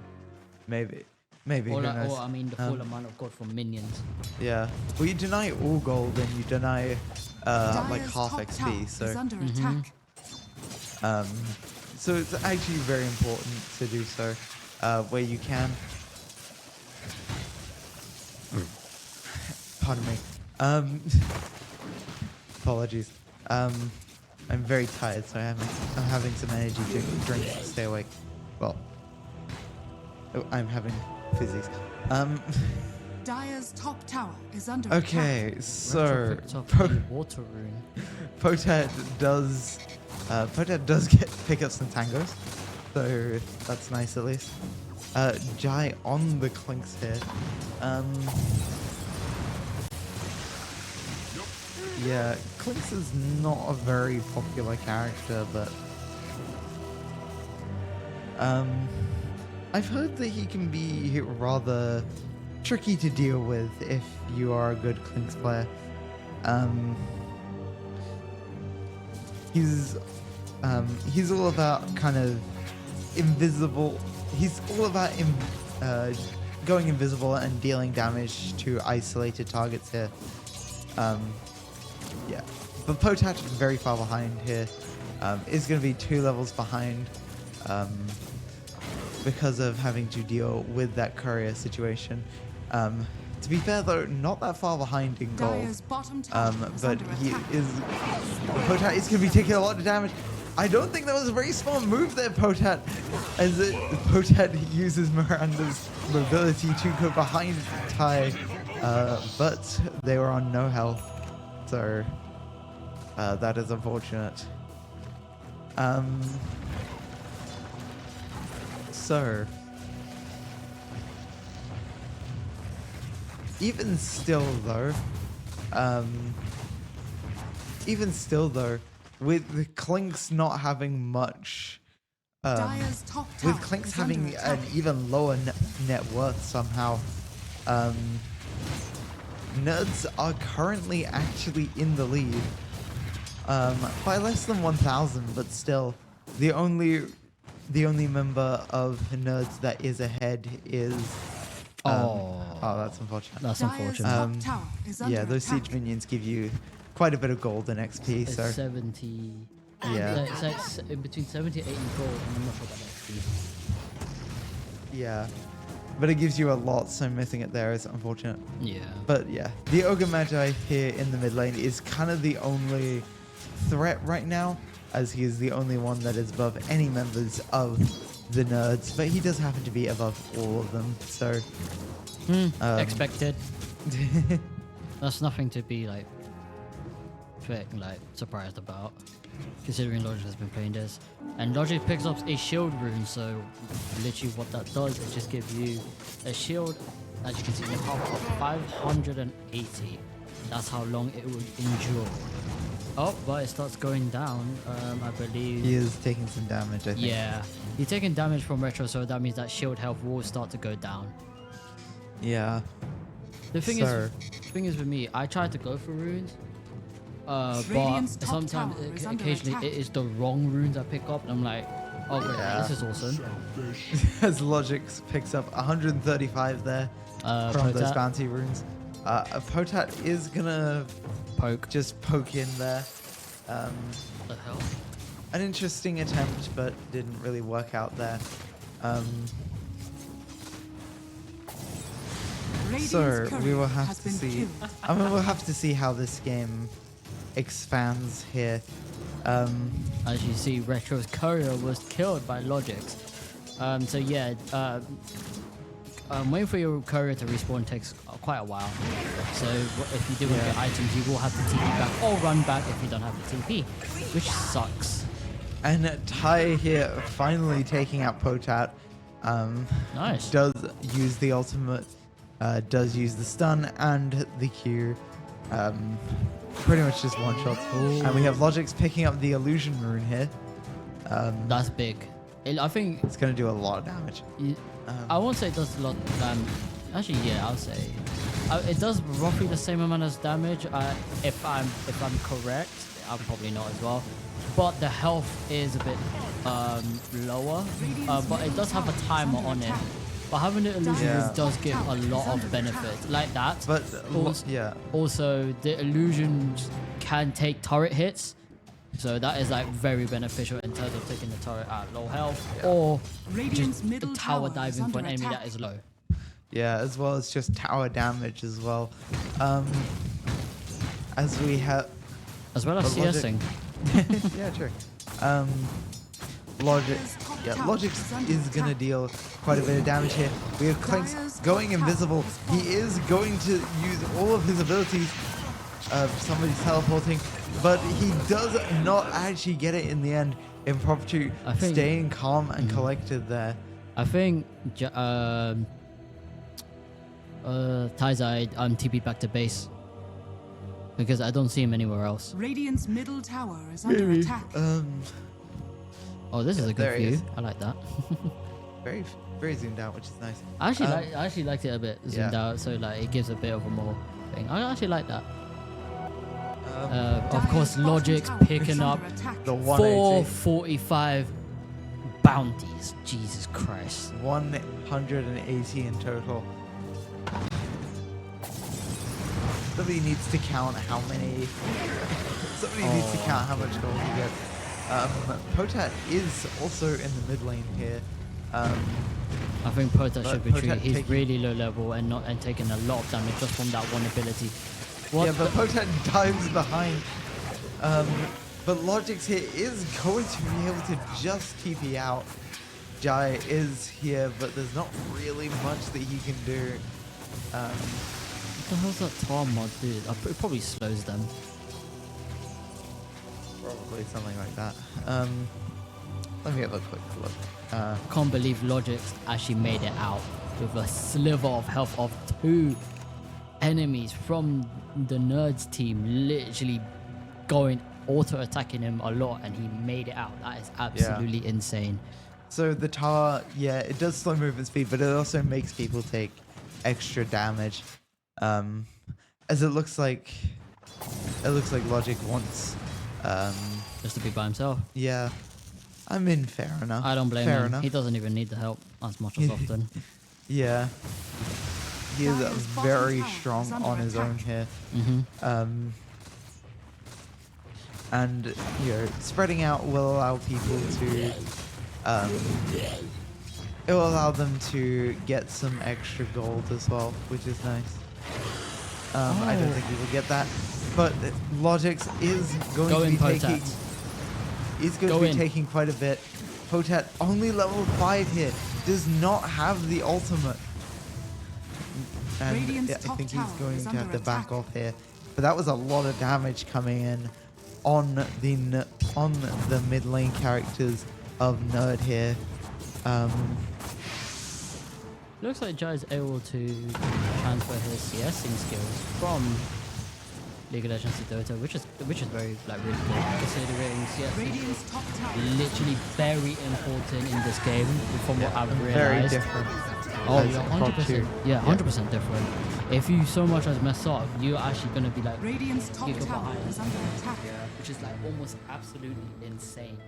maybe Or, who knows? I mean the full amount of gold from minions. Yeah, well, you deny all gold and you deny like Dire's half top XP, tower so is under attack. so it's actually very important to do so where you can. Pardon me. Apologies. I'm very tired, so I'm having some energy drink to stay awake. Well, I'm having fizzies. Dire's top tower is under Okay, attack. so Water rune. Potat does pick up some tangos, so that's nice at least. Jai on the clinks here. Yeah, Clinks is not a very popular character, but I've heard that he can be rather tricky to deal with if you are a good Clinks player. He's all about kind of invisible. He's all about going invisible and dealing damage to isolated targets here. Yeah, but Potat is very far behind here. is going to be 2 levels behind because of having to deal with that courier situation. To be fair though, not that far behind in gold, Dire's bottom tower is but under he attack. is, Potat is going to be taking a lot of damage. I don't think that was a very smart move there, Potat, as Potat uses Miranda's mobility to go behind Tai, but they were on no health, so that is unfortunate. So even still though, with the Clinks not having much, Dire's top tower with Clinks is under having attack. an even lower net worth somehow, Nerds are currently actually in the lead by less than 1,000, but still, the only member of Nerds that is ahead is. Oh, that's unfortunate. That's Dire's unfortunate. top tower is under Yeah, those attack. siege minions give you quite a bit of gold and XP. It's So 70. Yeah. It's like in between 70 and 80 gold. And I'm not sure about XP. yeah, but it gives you a lot. So missing it there is unfortunate. Yeah. But yeah, the Ogre Magi here in the mid lane is kind of the only threat right now, as he is the only one that is above any members of the Nerds, but he does happen to be above all of them, so Expected. That's nothing to be like surprised about, considering Logic has been playing this. And Logic picks up a shield rune, so literally what that does is just give you a shield, as you can see in the power of 580. That's how long it will endure. Oh, but it starts going down, I believe. he is taking some damage, I think. Yeah, you're taking damage from Retro, so that means that shield health will start to go down. Yeah. The thing So- is with me, I tried to go for runes, but Radiant's top sometimes, tower is under occasionally, attack. it is the wrong runes I pick up, and I'm like, oh wait, Yeah. this is awesome. As Logix picks up 135 there from those Potat, bounty runes. Potat is gonna poke. just poke in there. The hell? An interesting attempt, but didn't really work out there. Radiant's So courier we will have has to been see. killed. I mean, we'll have to see how this game expands here. As you see, Retro's courier was killed by Logix. So yeah, waiting for your courier to respawn takes quite a while. So if you do want to get items, you will have to TP back or run back if you don't have the TP, which sucks. And Tai here finally taking out Potat. Nice. Does use the ultimate, does use the stun and the Q. Pretty much just one shot. And we have Logix picking up the illusion rune here. That's big. I think It's going to do a lot of damage. I won't say it does a lot. Actually, yeah, I'll say it does roughly the same amount of damage. If I'm correct, I'm probably not as well. But the health is a bit lower. But it does have a timer on it. But having the illusion Yeah. does give a lot of benefits like that. But Also- yeah, Also, the illusions can take turret hits. So that is like very beneficial in terms of taking the turret at low health or Radiant's just middle tower tower is diving for under an enemy attack. that is low. yeah, as well as just tower damage as well. As we have, As well as But Logic- CSing. yeah, true. Logic, yeah, Logic is gonna deal quite a bit of damage here. We have Clinks going invisible. He is going to use all of his abilities. Somebody's teleporting, but he does not actually get it in the end. Impromptu I think- staying calm and collected there. I think Taizai TP back to base because I don't see him anywhere else. Radiant's middle tower is under attack. Oh, this is a there good he view. is. I like that. Very, very zoomed out, which is nice. I actually liked it a bit zoomed Yeah. out, so like it gives a bit of a more thing. I actually like that. Of Dire's course, bottom Logic's tower picking is up under attack. The 180, 445 bounties. Jesus Christ. 180 in total. Somebody needs to count how many. Somebody needs to count how much gold you get. Potat is also in the mid lane here. I think Potat But should be Potat treated. He's taking- really low level and taking a lot of damage just from that one ability. What Yeah, but the- Potat dives behind. But Logix here is going to be able to just TP out. Jai is here, but there's not really much that he can do. what the hell's that tar mod do? It probably slows them. Probably something like that. Let me have a quick look. Can't believe Logix actually made it out with a sliver of health of 2 enemies from the Nerds team literally going auto-attacking him a lot, and he made it out. That is absolutely insane. So the tower, yeah, it does slow movement speed, but it also makes people take extra damage. As it looks like Logic wants, Just to be by himself. yeah. I mean, fair enough. I don't blame fair him. enough. He doesn't even need the help as much as often. Yeah. He is Dire's bottom very tower strong is under on his own attack. here. Mm-hmm. And you know, spreading out will allow people to it will allow them to get some extra gold as well, which is nice. I don't Oh. think he will get that, but Logix is going Go to in, be Potat. taking. He's going Go to be in. taking quite a bit. Potat only level 5 here, does not have the ultimate. And Radiant's I top think he's tower going is to under have to back attack. off here. But that was a lot of damage coming in on the mid lane characters of Nerd here. Looks like Jai is able to transfer his CSing skills from League of Legends to Dota, which is very really good, considering CS Radiant's top tower. is literally very important in this game from what I've Very realized. different. Oh as yeah, Prod 100%. 2. Yeah, 100% different. If you so much as mess up, you're actually gonna be like Radiant's top you go tower behind. is under attack. which is like almost absolutely insane.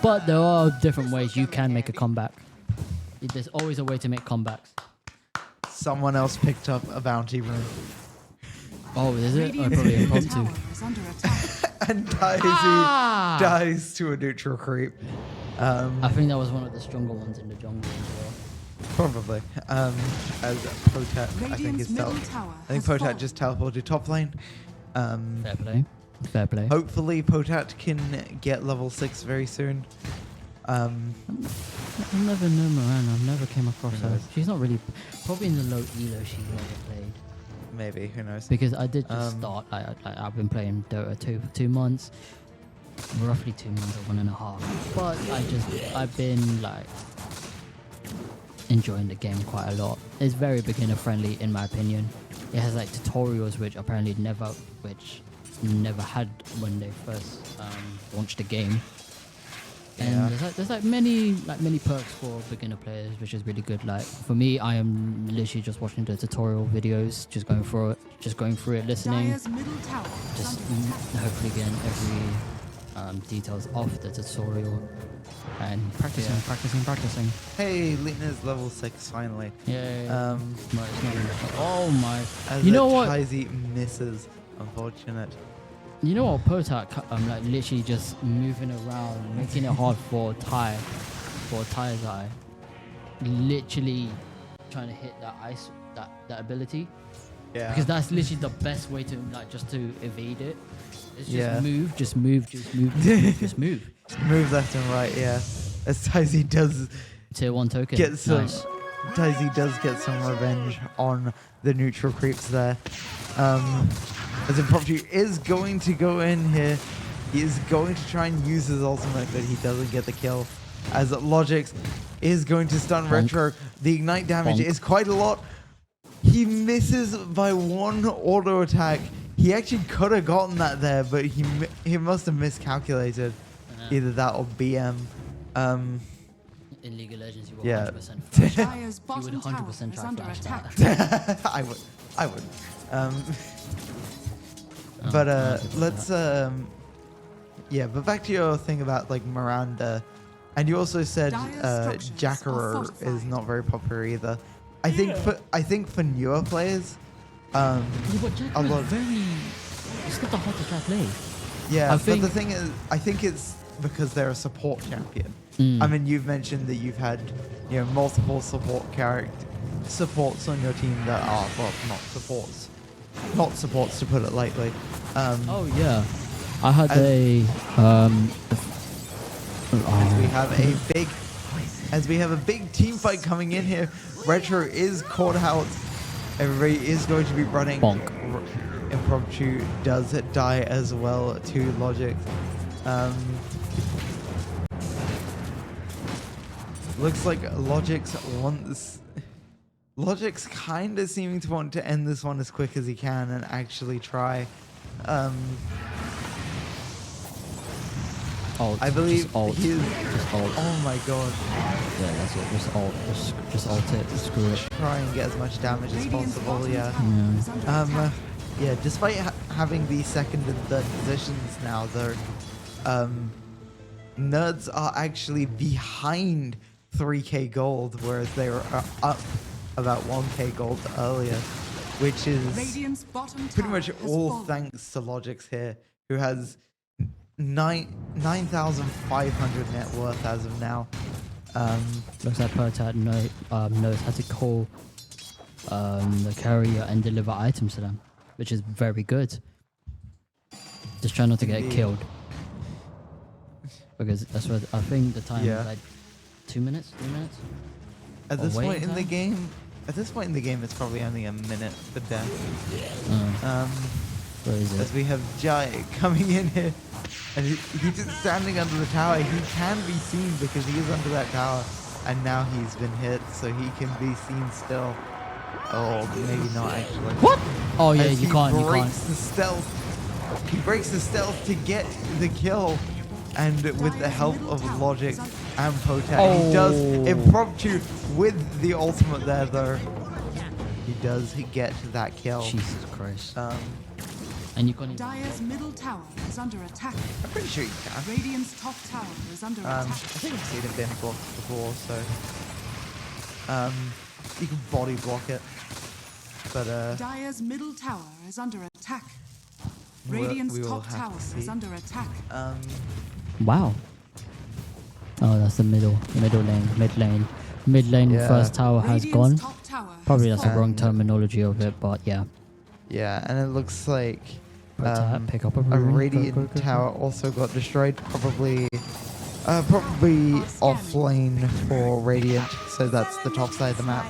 But there are different ways you can make a comeback. There's always a way to make comebacks. Someone else picked up a bounty rune Oh, is it? Oh, Radiant's probably middle impromptu. tower is under attack. and dies to a neutral creep. I think that was one of the stronger ones in the jungle as well. Probably. As Potat, I think Radiant's is middle tel- tower I think has Potat fallen. just teleported top lane. Fair play. Fair play. Hopefully Potat can get level 6 very soon. I never knew Miranda. I've never came across Who her. knows? She's not really, probably in the low elo she's never played. Maybe, who knows? Because I did just Um, start, I've been playing Dota 2 for 2 months. Roughly 2 months or 1.5. But I've been like enjoying the game quite a lot. It's very beginner friendly in my opinion. It has like tutorials which never had when they first launched the game. And Yeah. there's like many perks for beginner players, which is really good. Like for me, I am literally just watching the tutorial videos, just going through it, listening, Dire's middle tower is just under attack. hopefully getting every details of the tutorial and practicing. Hey, Lina's level 6 finally. Yeah. Um, No, it's not really- oh my! as You know what? Tizy misses. Unfortunate. You know what? Potat, like literally just moving around, making it hard for Ty's eye. Literally trying to hit that ice, that ability, Yeah. because that's literally the best way to like just to evade it. It's just Yeah. move, just move. Move left and right, yeah. As Tizy does Tier 1 token. get some Nice. Tizy does get some revenge on the neutral creeps there. As Impromptu is going to go in here. He is going to try and use his ultimate, but he doesn't get the kill. As Logix is going to stun Bonk. Retro. The ignite damage Bonk. is quite a lot. He misses by 1 auto attack. He actually could have gotten that there, but he must have miscalculated. Yeah. Either that or BM. In League of Legends, you will Yeah. 100% Dire's you bottom would tower 100% is try under flash attack. that. I would. Oh, But I could do let's that. yeah. But back to your thing about like Miranda, and you also said Dire structures are Jackarer is fortified. not very popular either. I think for newer players, Yeah, but Jack a is lot. very. It's not that hard to try play. Yeah, I but think the thing is, I think it's because they're a support champion. Mm. I mean, you've mentioned that you've had, multiple supports on your team that are, well, not supports to put it lightly. Oh yeah, I had As- as we have a big team fight coming in here. Retro is caught out. Everybody is going to be running. Bonk. Impromptu does die as well to Logic. Looks like Logic's kind of seeming to want to end this one as quick as he can and actually try. Ult, I believe just ult. he is. Just ult. Oh my god! Yeah, that's it. Just ult. Just ult it. Screw it. Try and get as much damage as Radiant's possible. bottom Yeah. tower is under attack. Yeah. Despite having the second and third positions now, though, Nerds are actually behind 3k gold, whereas they were up about 1k gold earlier, which is Radiant's bottom pretty tower much has all fallen. thanks to Logix here, who has 9,500 net worth as of now. Looks like Potat knows how to call the carrier and deliver items to them, which is very good. Just try not to get Indeed. killed. Because that's what I think the time Yeah. is like 2 minutes, 3 minutes. At Or this waiting point in the time? game, it's probably only a minute for death. Where is As it? we have Jai coming in here, and he's just standing under the tower. He can be seen because he is under that tower, and now he's been hit, so he can be seen still. Oh, maybe not actually. What? Oh yeah, As you he can't. You breaks can't. the stealth. He breaks the stealth to get the kill. And with the help of Logic and Potat, he does Oh. impromptu with the ultimate there, though. He does get that kill. Jesus Christ. Um, And you can't even. Dire's middle tower is under attack. I'm pretty sure you can. Radiant's top tower is under I attack. think I've seen it being blocked before, so you can body block it. But Dire's middle tower is under attack. we Radiant's will top have tower to is see. under attack. Wow. Oh, that's the mid lane. Mid lane Yeah. first tower has Radiant's gone. top tower has Probably that's the fallen. wrong terminology of it, but yeah. Yeah, and it looks like Pick up a a rune. radiant Go, go, go. tower also got destroyed. Probably off lane for radiant. So that's the top side of the map.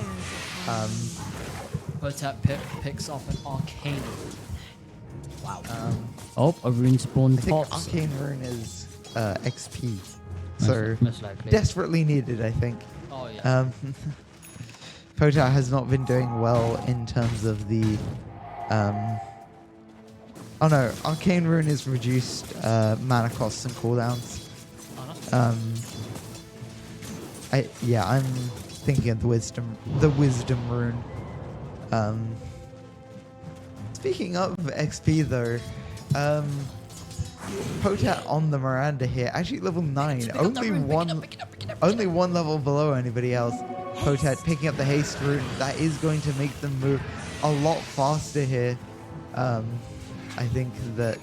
Potat picks up an arcane. Wow. Oh, a rune spawn I think pops. arcane rune is XP, so Most likely. desperately needed. I think. Oh yeah. Potat has not been doing well in terms of the. Oh no, arcane rune is reduced mana costs and cooldowns. Oh, that's I'm thinking of the wisdom rune. Speaking of XP though, Potat on the Miranda here, actually level 9, only one level below anybody else. Potat picking up the haste rune, that is going to make them move a lot faster here. I think that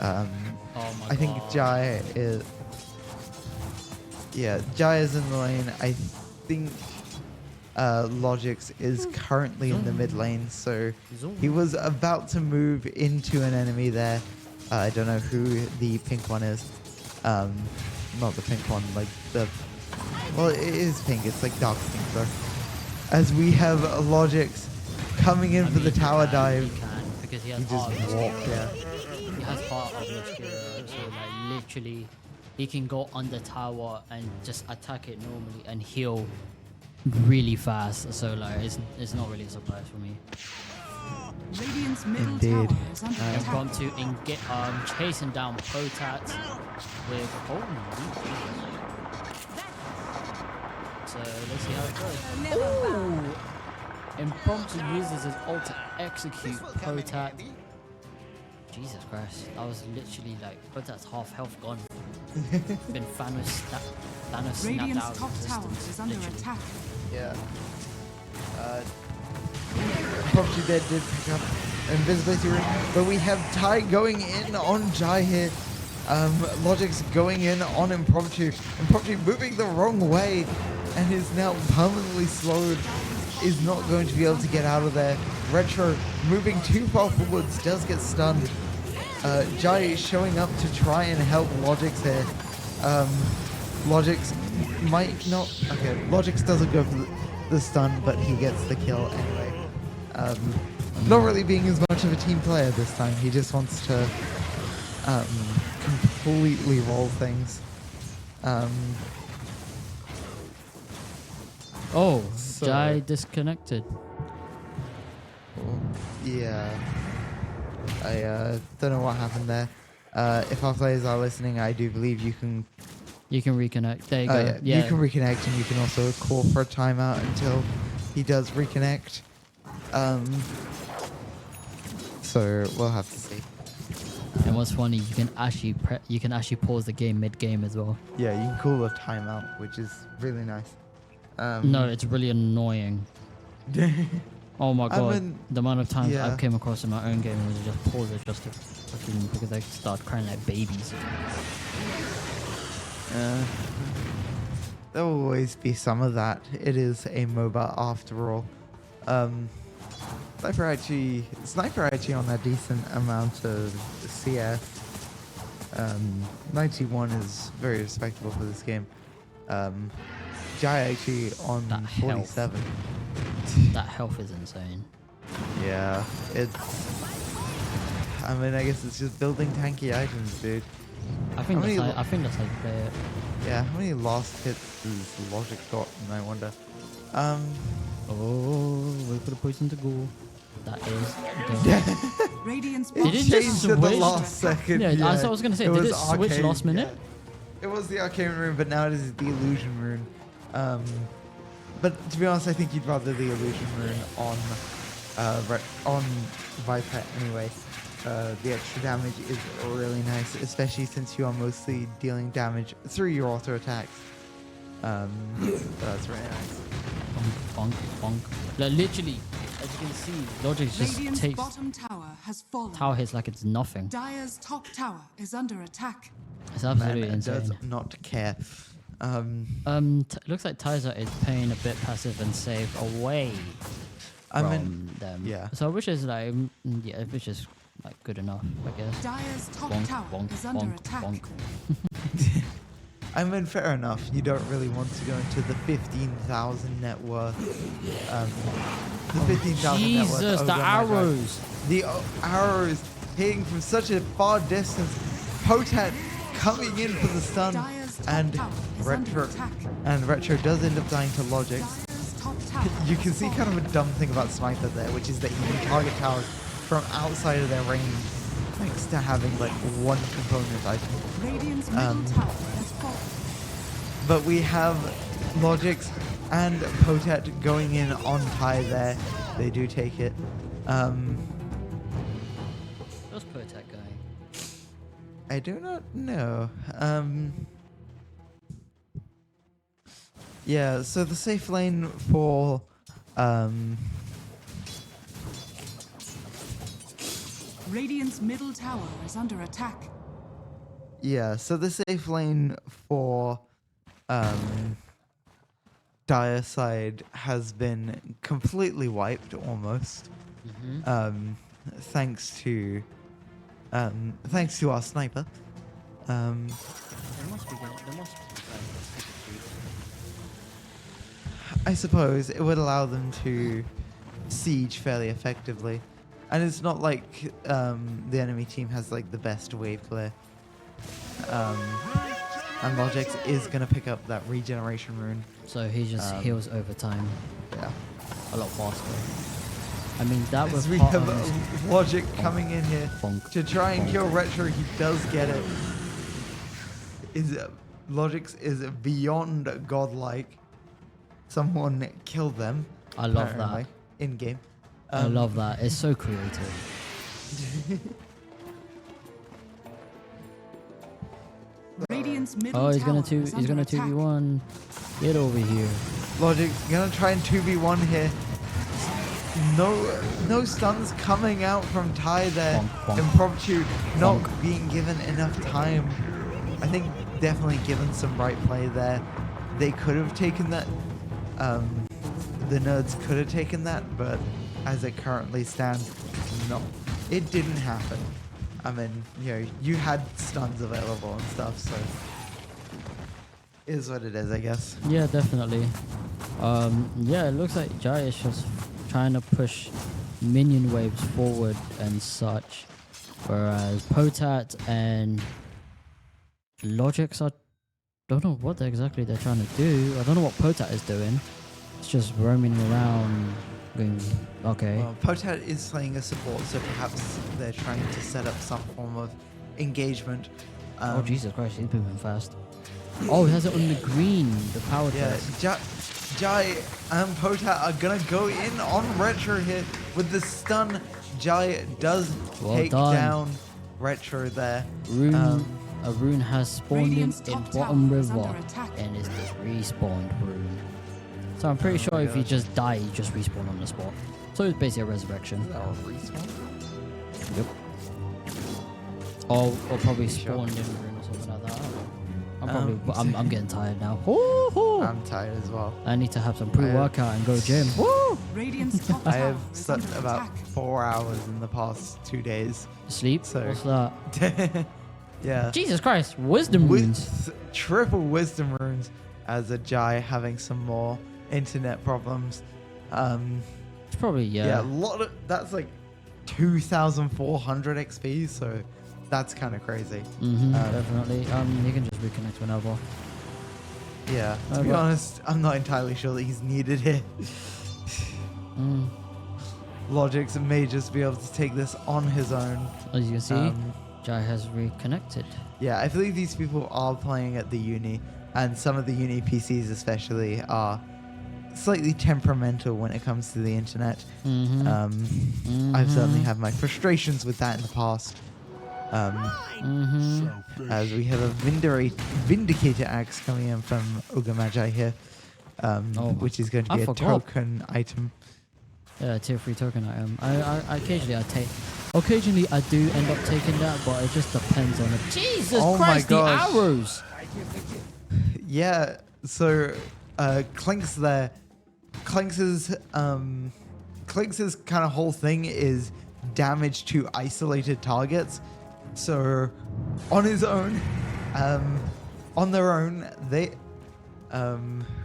oh my I think God. Jai is. Yeah, Jai is in the lane. I think Logix is currently in the mid lane, so he was about to move into an enemy there. I don't know who the pink one is. Not the pink one, like the. Well, it is pink. It's like dark pink though. As we have Logix coming in for the tower dive. He can, because he has He just part of the walked, skill. yeah. He has part of the skill, so like literally, he can go under tower and just attack it normally and heal really fast. So like, it's not really a surprise for me. Radiant's middle Indeed. tower is under attack. Impromptu chasing down Potat with so let's see how it goes. Ooh! Impromptu uses his ult to execute Potat. Jesus Christ, that was literally like Potat's half health gone. Been Thanos snapped Radiant's out top tower resistance, is under literally. attack. Yeah. Impromptu there did pick up invisibility ring, but we have Ty going in on Jai here. Logic's going in on Impromptu. Impromptu moving the wrong way and is now permanently slowed. Is not going to be able to get out of there. Retro moving too far forwards, does get stunned. Jai showing up to try and help Logix here. Logix might not... Okay, Logix doesn't go for the stun, but he gets the kill anyway. Not really being as much of a team player this time. He just wants to completely roll things. Oh, So- Jai disconnected. Yeah. I don't know what happened there. If our players are listening, I do believe you can... You can reconnect. There you Oh, go. yeah. You can reconnect, and you can also call for a timeout until he does reconnect. So we'll have to see. And what's funny, you can actually pause the game mid-game as well. Yeah, you can call a timeout, which is really nice. No, it's really annoying. Oh my god, mean, the amount of times yeah. I've came across in my own game was just pause it just to fucking because they start crying like babies. There will always be some of that. It is a MOBA after all. Sniper actually on a decent amount of CS. 91 is very respectable for this game. Jai actually on That health. 47. That health is insane. Yeah, it's... I mean, I guess it's just building tanky items, dude. I think How many that's how you play it. Yeah, how many last hits has Logic gotten, I wonder? Oh, wait for the poison to go. That is the Radiant's Did it bottom just Changed at the switch? last second. Yeah, that's what I was gonna say. It Did was it switch arcane, last minute? yeah. It was the arcane rune, but now it is the illusion rune. But to be honest, I think you'd rather the illusion rune on Viper anyway. The extra damage is really nice, especially since you are mostly dealing damage through your auto attacks. That's really nice. Bonk, bonk, bonk. Like, literally, as you can see, Logic just Radiant's takes bottom tower has fallen. tower hits like it's nothing. Dire's top tower is under attack. It's absolutely Man does insane. not care. Looks like Tizer is playing a bit passive and safe away I from mean, them. yeah. So which is like, yeah, which is like good enough, I guess. Dire's top Bonk, tower bonk, is under bonk, attack. bonk. I mean, fair enough. You don't really want to go into the 15,000 net worth. The 15,000 net worth. Jesus, the over Magi. arrows. The arrows hitting from such a far distance. Potat coming in for the stun, Dire's top and tower is under Retro attack. Retro does end up dying to Logic. Dire's top tower You can has see fallen. kind of a dumb thing about Sniper there, which is that you can target towers from outside of their range, thanks to having like one component item. Radiant's middle tower has fallen. But we have Logix and Potet going in on tie there. They do take it. What's Protect guy? I do not know. Yeah, so the safe lane for Radiant's middle tower is under attack. yeah, so the safe lane for Dire side has been completely wiped almost. Thanks to our sniper. There must be I suppose it would allow them to siege fairly effectively, and it's not like the enemy team has like the best wave clear. And Logix is gonna pick up that regeneration rune. So he just heals over time Yeah. a lot faster. I mean, that was As we part have of Logic coming in here bonk. to try and bonk. kill Retro. He does get it. Logix is beyond godlike. Someone killed them. I love apparently, that. in game. I love that. It's so creative. Radiant's middle Oh, he's tower gonna is he's under gonna attack. 2v1. Get over here. Logic's gonna try and 2v1 here. no stuns coming out from Ty there. Bonk, bonk. Impromptu not Bonk. being given enough time. I think definitely given some right play there. They could have taken that. The nerds could have taken that, but as it currently stands, no. It didn't happen. I mean, you know, you had stuns available and stuff, so it is what it is, I guess. Yeah, definitely. Yeah, it looks like Jai is just trying to push minion waves forward and such, whereas Potat and Logix are don't know what exactly they're trying to do. I don't know what Potat is doing. It's just roaming around, going okay. Well, Potat is playing a support, so perhaps they're trying to set up some form of engagement. Oh Jesus Christ, he's moving fast. Oh, he has it on the green, the power Yeah, test. Jai and Potat are gonna go in on Retro here with the stun. Jai does Well take done. down Retro there. Rune, a rune has spawned in Radiant's top Bottom tower is River under attack. and it's this respawned rune. So I'm pretty Oh sure my if you gosh. just die, you just respawn on the spot. So it's basically a resurrection. Yep. Or probably Sure. spawned in rune or something like that. I don't know. I'm probably, I'm getting tired now. I'm tired as well. I need to have some pre-workout and go gym. Woo! Radiant's top I tower have is slept under about attack. 4 hours in the past 2 days. Sleep? So- What's that? Yeah. Jesus Christ, wisdom runes. With triple wisdom runes as a Jai having some more internet problems. It's probably, Yeah, a lot of that's like 2,400 XP, so that's kind of crazy. Definitely. You can just reconnect whenever. Yeah, to Oh, be but- honest, I'm not entirely sure that he's needed here. Logix may just be able to take this on his own. As you can see, Um, Jai has reconnected. Yeah, I believe these people are playing at the uni, and some of the uni PCs especially are slightly temperamental when it comes to the internet. I've certainly had my frustrations with that in the past. As we have a Vindicator Axe coming in from Ogre Magi here, which is going to I be a forgot. token item. Yeah, tier 3 token item. I occasionally I do end up taking that, but it just depends on it. Jesus Oh my Christ, the gosh. arrows! Yeah, so Clinks there. Clinks's kind of whole thing is damage to isolated targets. So on his own, on their own, they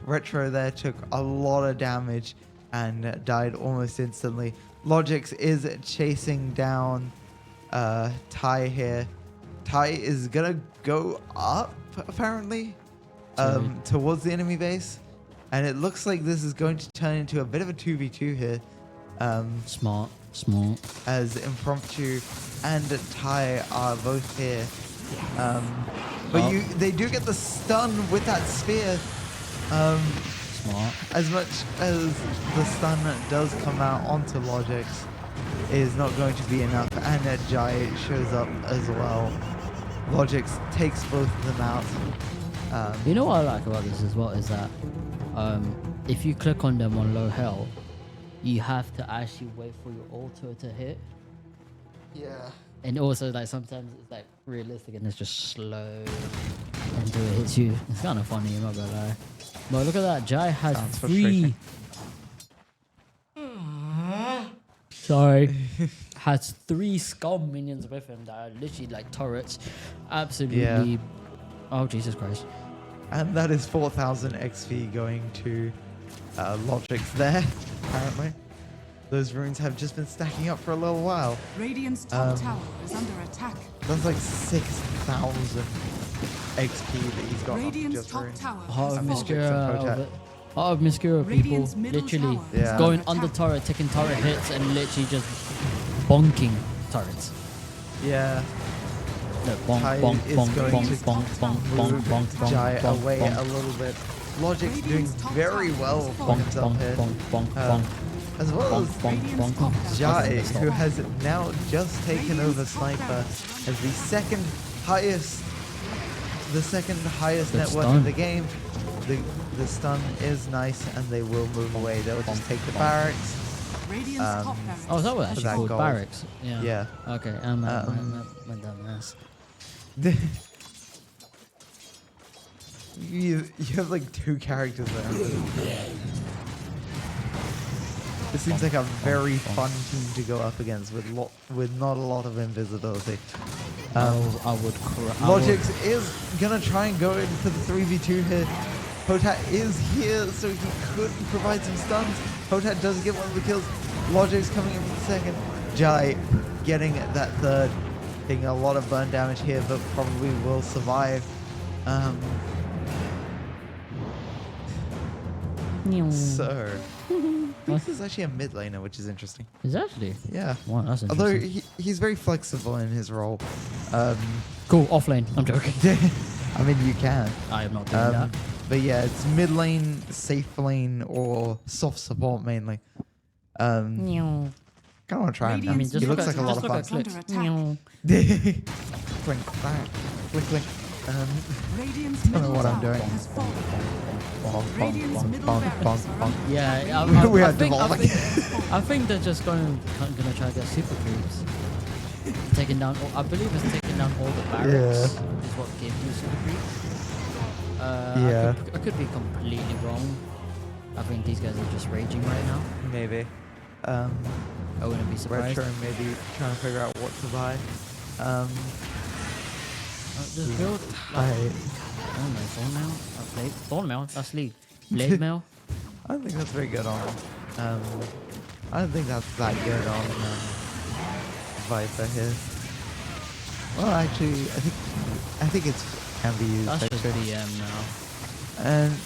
Retro there took a lot of damage and died almost instantly. Logix is chasing down Ty here. Ty is gonna go up apparently towards the enemy base, and it looks like this is going to turn into a bit of a 2v2 here. Smart. As Impromptu and Ty are both here. But they do get the stun with that spear. Smart. As much as the stun does come out onto Logix, it is not going to be enough, and Jai shows up as well. Logix takes both of them out. You know what I like about this as well is that if you click on them on low health, you have to actually wait for your auto to hit. Yeah. And also, like, sometimes it's like realistic and it's just slow until it hits you. It's kind of funny, I'm not gonna lie. But look at that, Jai has Sounds 3. Sorry. Has 3 scum minions with him that are literally like turrets. Absolutely. Yeah. Oh, Jesus Christ. And that is 4,000 XP going to Logix there, apparently. Those runes have just been stacking up for a little while. Radiant's top tower is under attack. That's like 6,000 XP that he's got off of Radiant's just top runes. tower Heart is of falling. Myscura. Heart of Myscura people Radiant's middle literally tower is going under under attack. turret, taking turret hits and literally just bonking turrets. Yeah. No, bonk, Ty bonk, is bonk, going bonk, to bonk, bonk, bonk, move bonk, bonk, Jai bonk, away bonk, a little bit. Logic's doing Radiant's top very tower well is for bonk, himself bonk, here. bonk, bonk, Um, bonk, As well as bonk, bonk, bonk. Jai, Stop. who has now just taken over Sniper as the second highest Good net worth stun. in the game. The stun is nice, and they will move away. They'll just take the barracks. Radiant's top barracks. Oh, is that what For actually that called gold. barracks? Yeah. Yeah. Okay. My dumbass. You have like 2 characters there. This seems like a very fun team to go up against with not a lot of invisibility. I would. Logix is gonna try and go in for the 3v2 here. Potat is here, so he could provide some stuns. Potat does get one of the kills. Logix coming in for the second. Jai getting that third. Taking a lot of burn damage here, but probably will survive. So, this is actually a mid laner, which is interesting. Is actually? Yeah. Wow, that's Although interesting. he's very flexible in his role. Cool. Off lane. I'm joking. I mean, you can. I am not doing that. But yeah, it's mid lane, safe lane, or soft support mainly. Kind of want to try him. I mean, He looks like a lot of fun. Under attack. Blink back. Blink, blink. Radiant's Don't know middle what I'm tower doing. has fallen. Bonk, Radiant's bonk, middle bonk, barracks bonk, are bonk. Yeah, We I are think devolving. I think they're just gonna try to get super creeps. Taking down, I believe it's taking down all the barracks is what gave you super creeps. Yeah. I could be completely wrong. I think these guys are just raging right now. Maybe. I wouldn't be surprised. Retro maybe trying to figure out what to buy. Just build. Thorn mail. Blade. Thorn mail. That's lead. Blade mail. I don't think that's very good on. I don't think that's that good on Viper here. Well, actually, I think it's can be used. That's just actually. BM now. And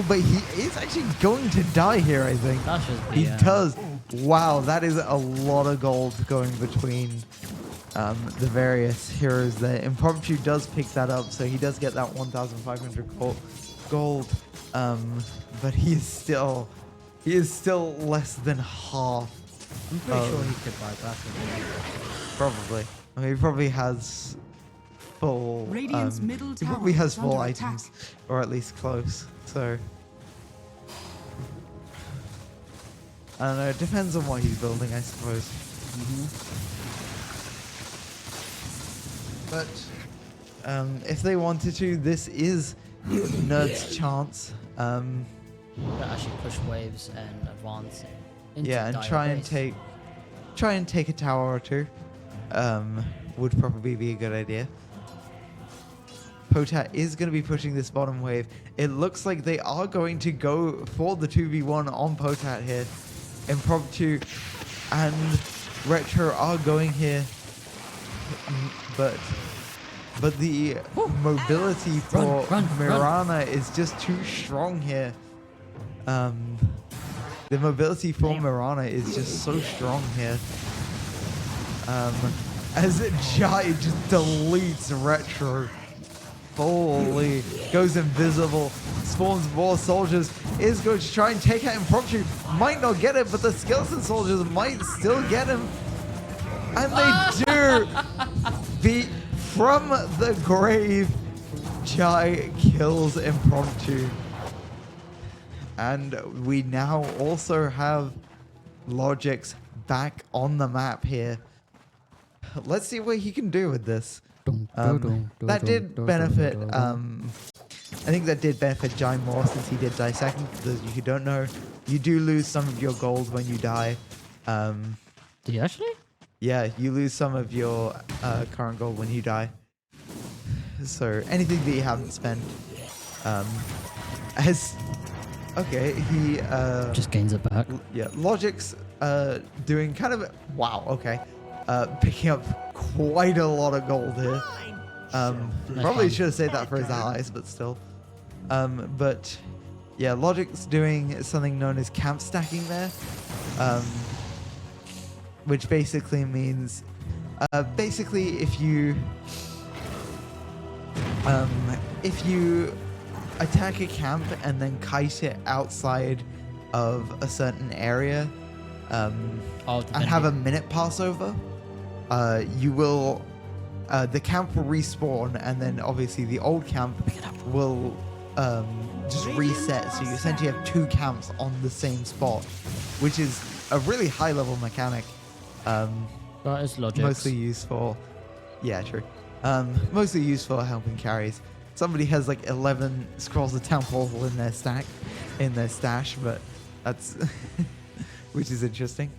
but he is actually going to die here. I think That's just BM. he does. Wow, that is a lot of gold going between the various heroes there. Impromptu does pick that up, so he does get that 1,500 gold. But he is still less than half. I'm pretty sure he could buy back again. Probably. I mean, he probably has full. Radiant's middle He tower probably has is full under items, attack. or at least close. So I don't know. It depends on what he's building, I suppose. But if they wanted to, this is Nerd's chance. But actually push waves and advance into Yeah, and dire try and take a tower or two. Would probably be a good idea. Potat is going to be pushing this bottom wave. It looks like they are going to go for the 2v1 on Potat here. Impromptu and Retro are going here. But the mobility for Mirana is just too strong here. The mobility for Mirana is just so strong here. As Jai just deletes Retro. Holy, goes invisible, spawns more soldiers, is going to try and take out Impromptu, might not get it, but the skeleton soldiers might still get him. And they do! From the grave, Jai kills Impromptu. And we now also have Logix back on the map here. Let's see what he can do with this. That did benefit, I think that did benefit Jai more since he did die second. For those of you who don't know, you do lose some of your gold when you die. Did you actually? Yeah, you lose some of your current gold when you die. So anything that you haven't spent okay, he Just gains it back. yeah, Logic's doing kind of okay. Picking up quite a lot of gold here. Probably should have saved that for his allies, but still. But yeah, Logic's doing something known as camp stacking there, which basically means, if you attack a camp and then kite it outside of a certain area, and have a minute pass over, you will the camp will respawn, and then obviously the old camp will just reset, so you essentially have two camps on the same spot, which is a really high level mechanic. That is logic. Mostly used for, yeah, true. Mostly used for helping carries. Somebody has like 11 scrolls of town portal in their stash, but that's which is interesting.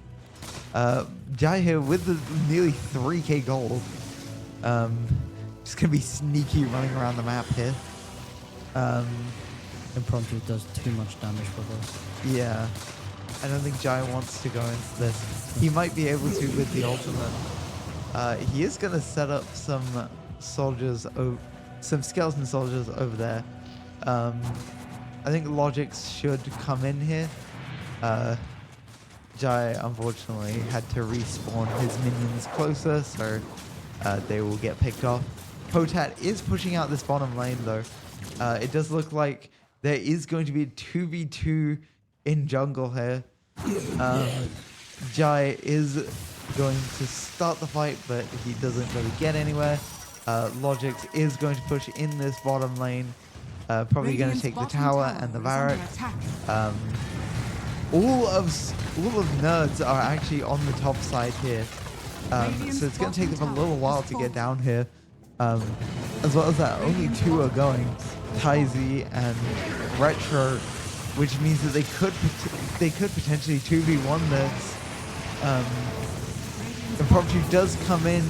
Jai here with the nearly 3k gold. Just gonna be sneaky running around the map here. Impromptu does too much damage for this. Yeah, I don't think Jai wants to go into this. He might be able to with the ultimate. He is gonna set up some soldiers, some skeleton soldiers over there. I think Logix should come in here. Jai unfortunately had to respawn his minions closer, so they will get picked off. Potat is pushing out this bottom lane though. It does look like there is going to be a 2v2 in jungle here. Jai is going to start the fight, but he doesn't really get anywhere. Logix is going to push in this bottom lane. Probably going to take the tower and the barrack. All of nerds are actually on the top side here. So it's going to take them a little while to get down here. As well as that, only 2 are going. Taizi and Retro, which means that they could potentially 2v1 this. Impromptu does come in,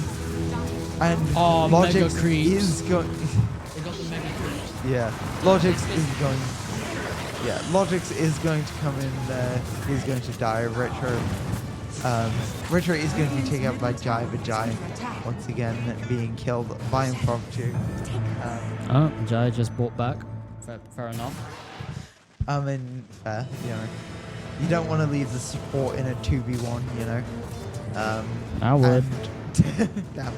and Logix is going. They got the mega creeps. Yeah, Logix is going. Yeah, Logix is going to come in there. He's going to die. Retro is going to be taken out by Jai, but Jai once again being killed by Impromptu. Jai just bought back. Fair enough. And fair, you know. You don't want to leave the support in a 2v1, you know. I would. Damn.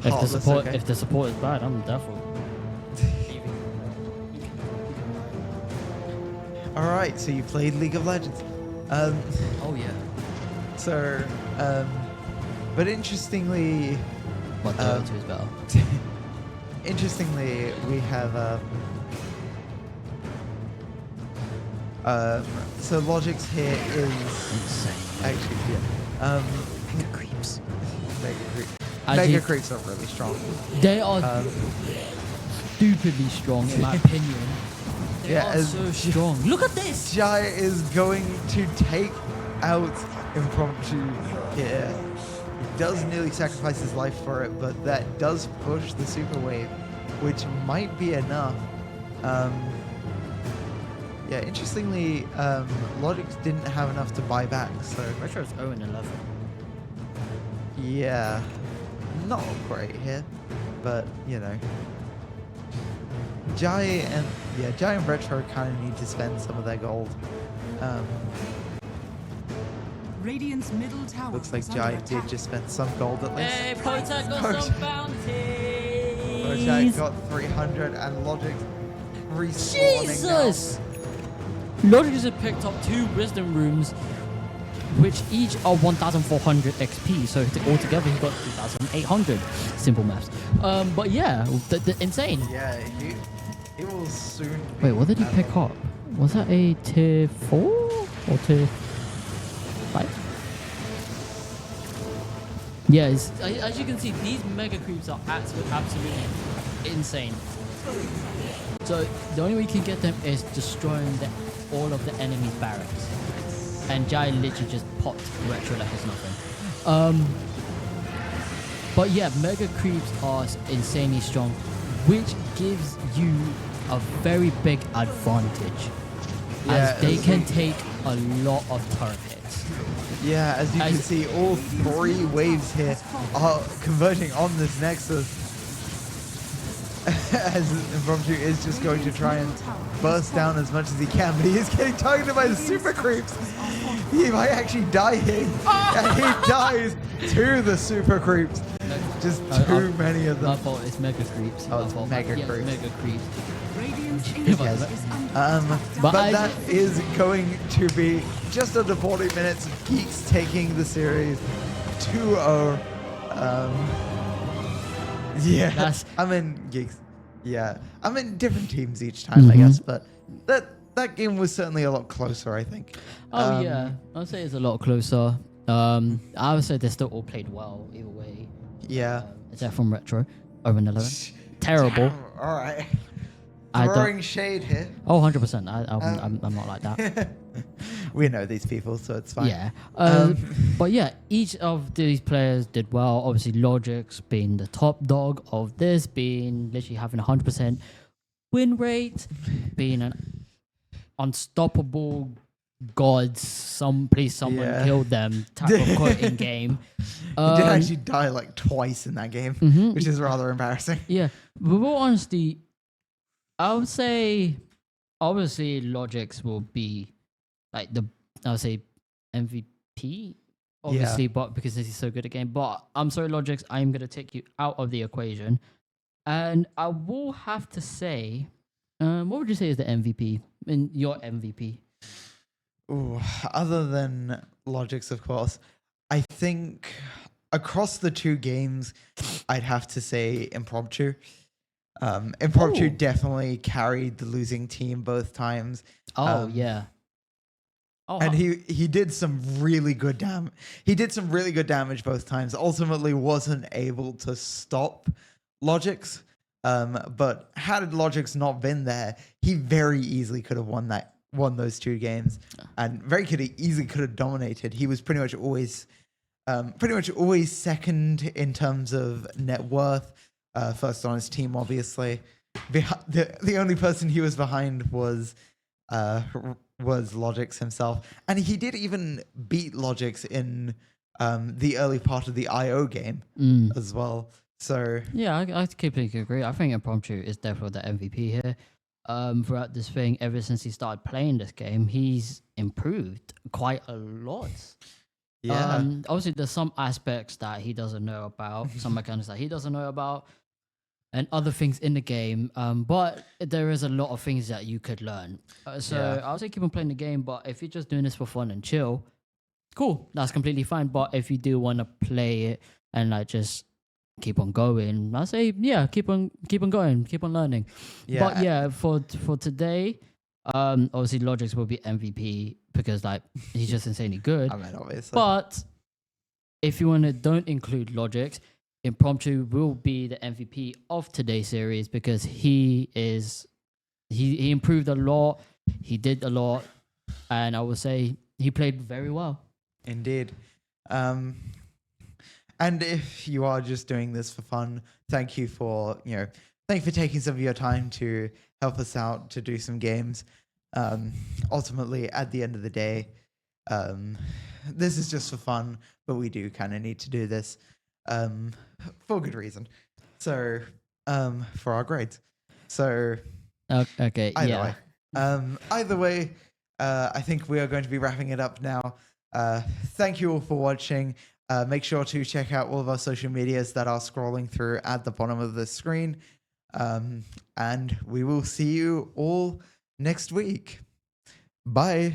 If the support is bad, I'm definitely. Alright, so you played League of Legends. Oh yeah. So, but interestingly, What Dota 2 is better. interestingly, we have so Logix here is Insane. actually yeah. Mega creeps. Mega creeps are really strong. They are stupidly strong, in my opinion. They Yeah, are so strong. Look at this! Jai is going to take out Impromptu here. He does nearly sacrifice his life for it, but that does push the super wave, which might be enough. Yeah, interestingly, Logix didn't have enough to buy back, so Retro's 0-11. yeah, not great here, but you know, Jai and Retro kind of need to spend some of their gold. Radiant's middle tower Looks like is Jai under did attack. just spend some gold at least. Hey, Potat got some bounties! Potat got 300 and Logix respawning Jesus! Logix has picked up 2 wisdom rooms, which each are 1,400 XP. So altogether, he got 2,800. Simple maths. But yeah, insane. now. Yeah, he will soon. Wait, what did he pick up? Was that a tier 4 or tier 5? Yeah, as you can see, these mega creeps are absolutely insane. So the only way you can get them is destroying all of the enemy's barracks. And Jai literally just popped Retro like it's nothing. But yeah, mega creeps are insanely strong, which gives you a very big advantage. Yeah, as they can take a lot of turret hits. Yeah, as you can see, all 3 waves here are converging on this Nexus. As Impromptu is just going to try and burst down as much as he can, but he is getting targeted by the super creeps. He might actually die here, and he dies to the super creeps. Just too many of them. My fault, it's mega creeps. Oh, it's My fault. mega Yeah, creeps. mega creeps. Radiant's Yes. inhibitor is under But that is going to be just under 40 minutes. Geeks taking the series 2-0. Yeah, I'm in Geeks. Yeah, I'm in different teams each time, I guess. But that game was certainly a lot closer, I think. Oh yeah, I'd say it's a lot closer. I would say they still all played well either way. Yeah. Except from Retro, 0-11. Terrible. All right. I don't- Throwing shade here. Oh, 100%. I'm not like that. We know these people, so it's fine. Yeah. But yeah, each of these players did well. Obviously, Logic's being the top dog of this, being literally having 100% win rate, being an unstoppable gods. Someone Yeah. killed them type of quote in game. He did actually die like twice in that game, which is rather embarrassing. Yeah, but all honesty, I would say obviously Logic's will be like I would say MVP, obviously, but because he's so good at game. But I'm sorry, Logic's, I'm gonna take you out of the equation, and I will have to say, what would you say is the MVP? In your MVP? Ooh, other than Logics, of course, I think across the two games, I'd have to say Impromptu. Impromptu definitely carried the losing team both times. Oh yeah. Oh, And he did some really good damage. He did some really good damage both times. Ultimately, wasn't able to stop Logic's. But had Logic's not been there, he very easily could have won those two games, and easily could have dominated. He was pretty much always second in terms of net worth. First on his team, obviously. The only person he was behind was Logic's himself, and he did even beat Logic's in the early part of the IO game as well. So yeah, I completely agree. I think Impromptu is definitely the MVP here. Throughout this thing, ever since he started playing this game, he's improved quite a lot. yeah, Obviously, there's some aspects that he doesn't know about, some mechanics that he doesn't know about, and other things in the game. But there is a lot of things that you could learn. So I would say keep on playing the game. But if you're just doing this for fun and chill, cool, that's completely fine. But if you do want to play it and like just keep on going, I say keep on going, keep on learning. But yeah, for today, obviously Logic's will be MVP because like he's just insanely good. I mean, obviously. But if you don't include Logic's, Impromptu will be the MVP of today's series because he improved a lot, he did a lot, and I would say he played very well. Indeed. And if you are just doing this for fun, thank you for taking some of your time to help us out to do some games. Ultimately, at the end of the day, this is just for fun, but we do kind of need to do this for good reason. So, for our grades. So, Okay, either way, I think we are going to be wrapping it up now. Thank you all for watching. Make sure to check out all of our social medias that are scrolling through at the bottom of the screen. And we will see you all next week. Bye.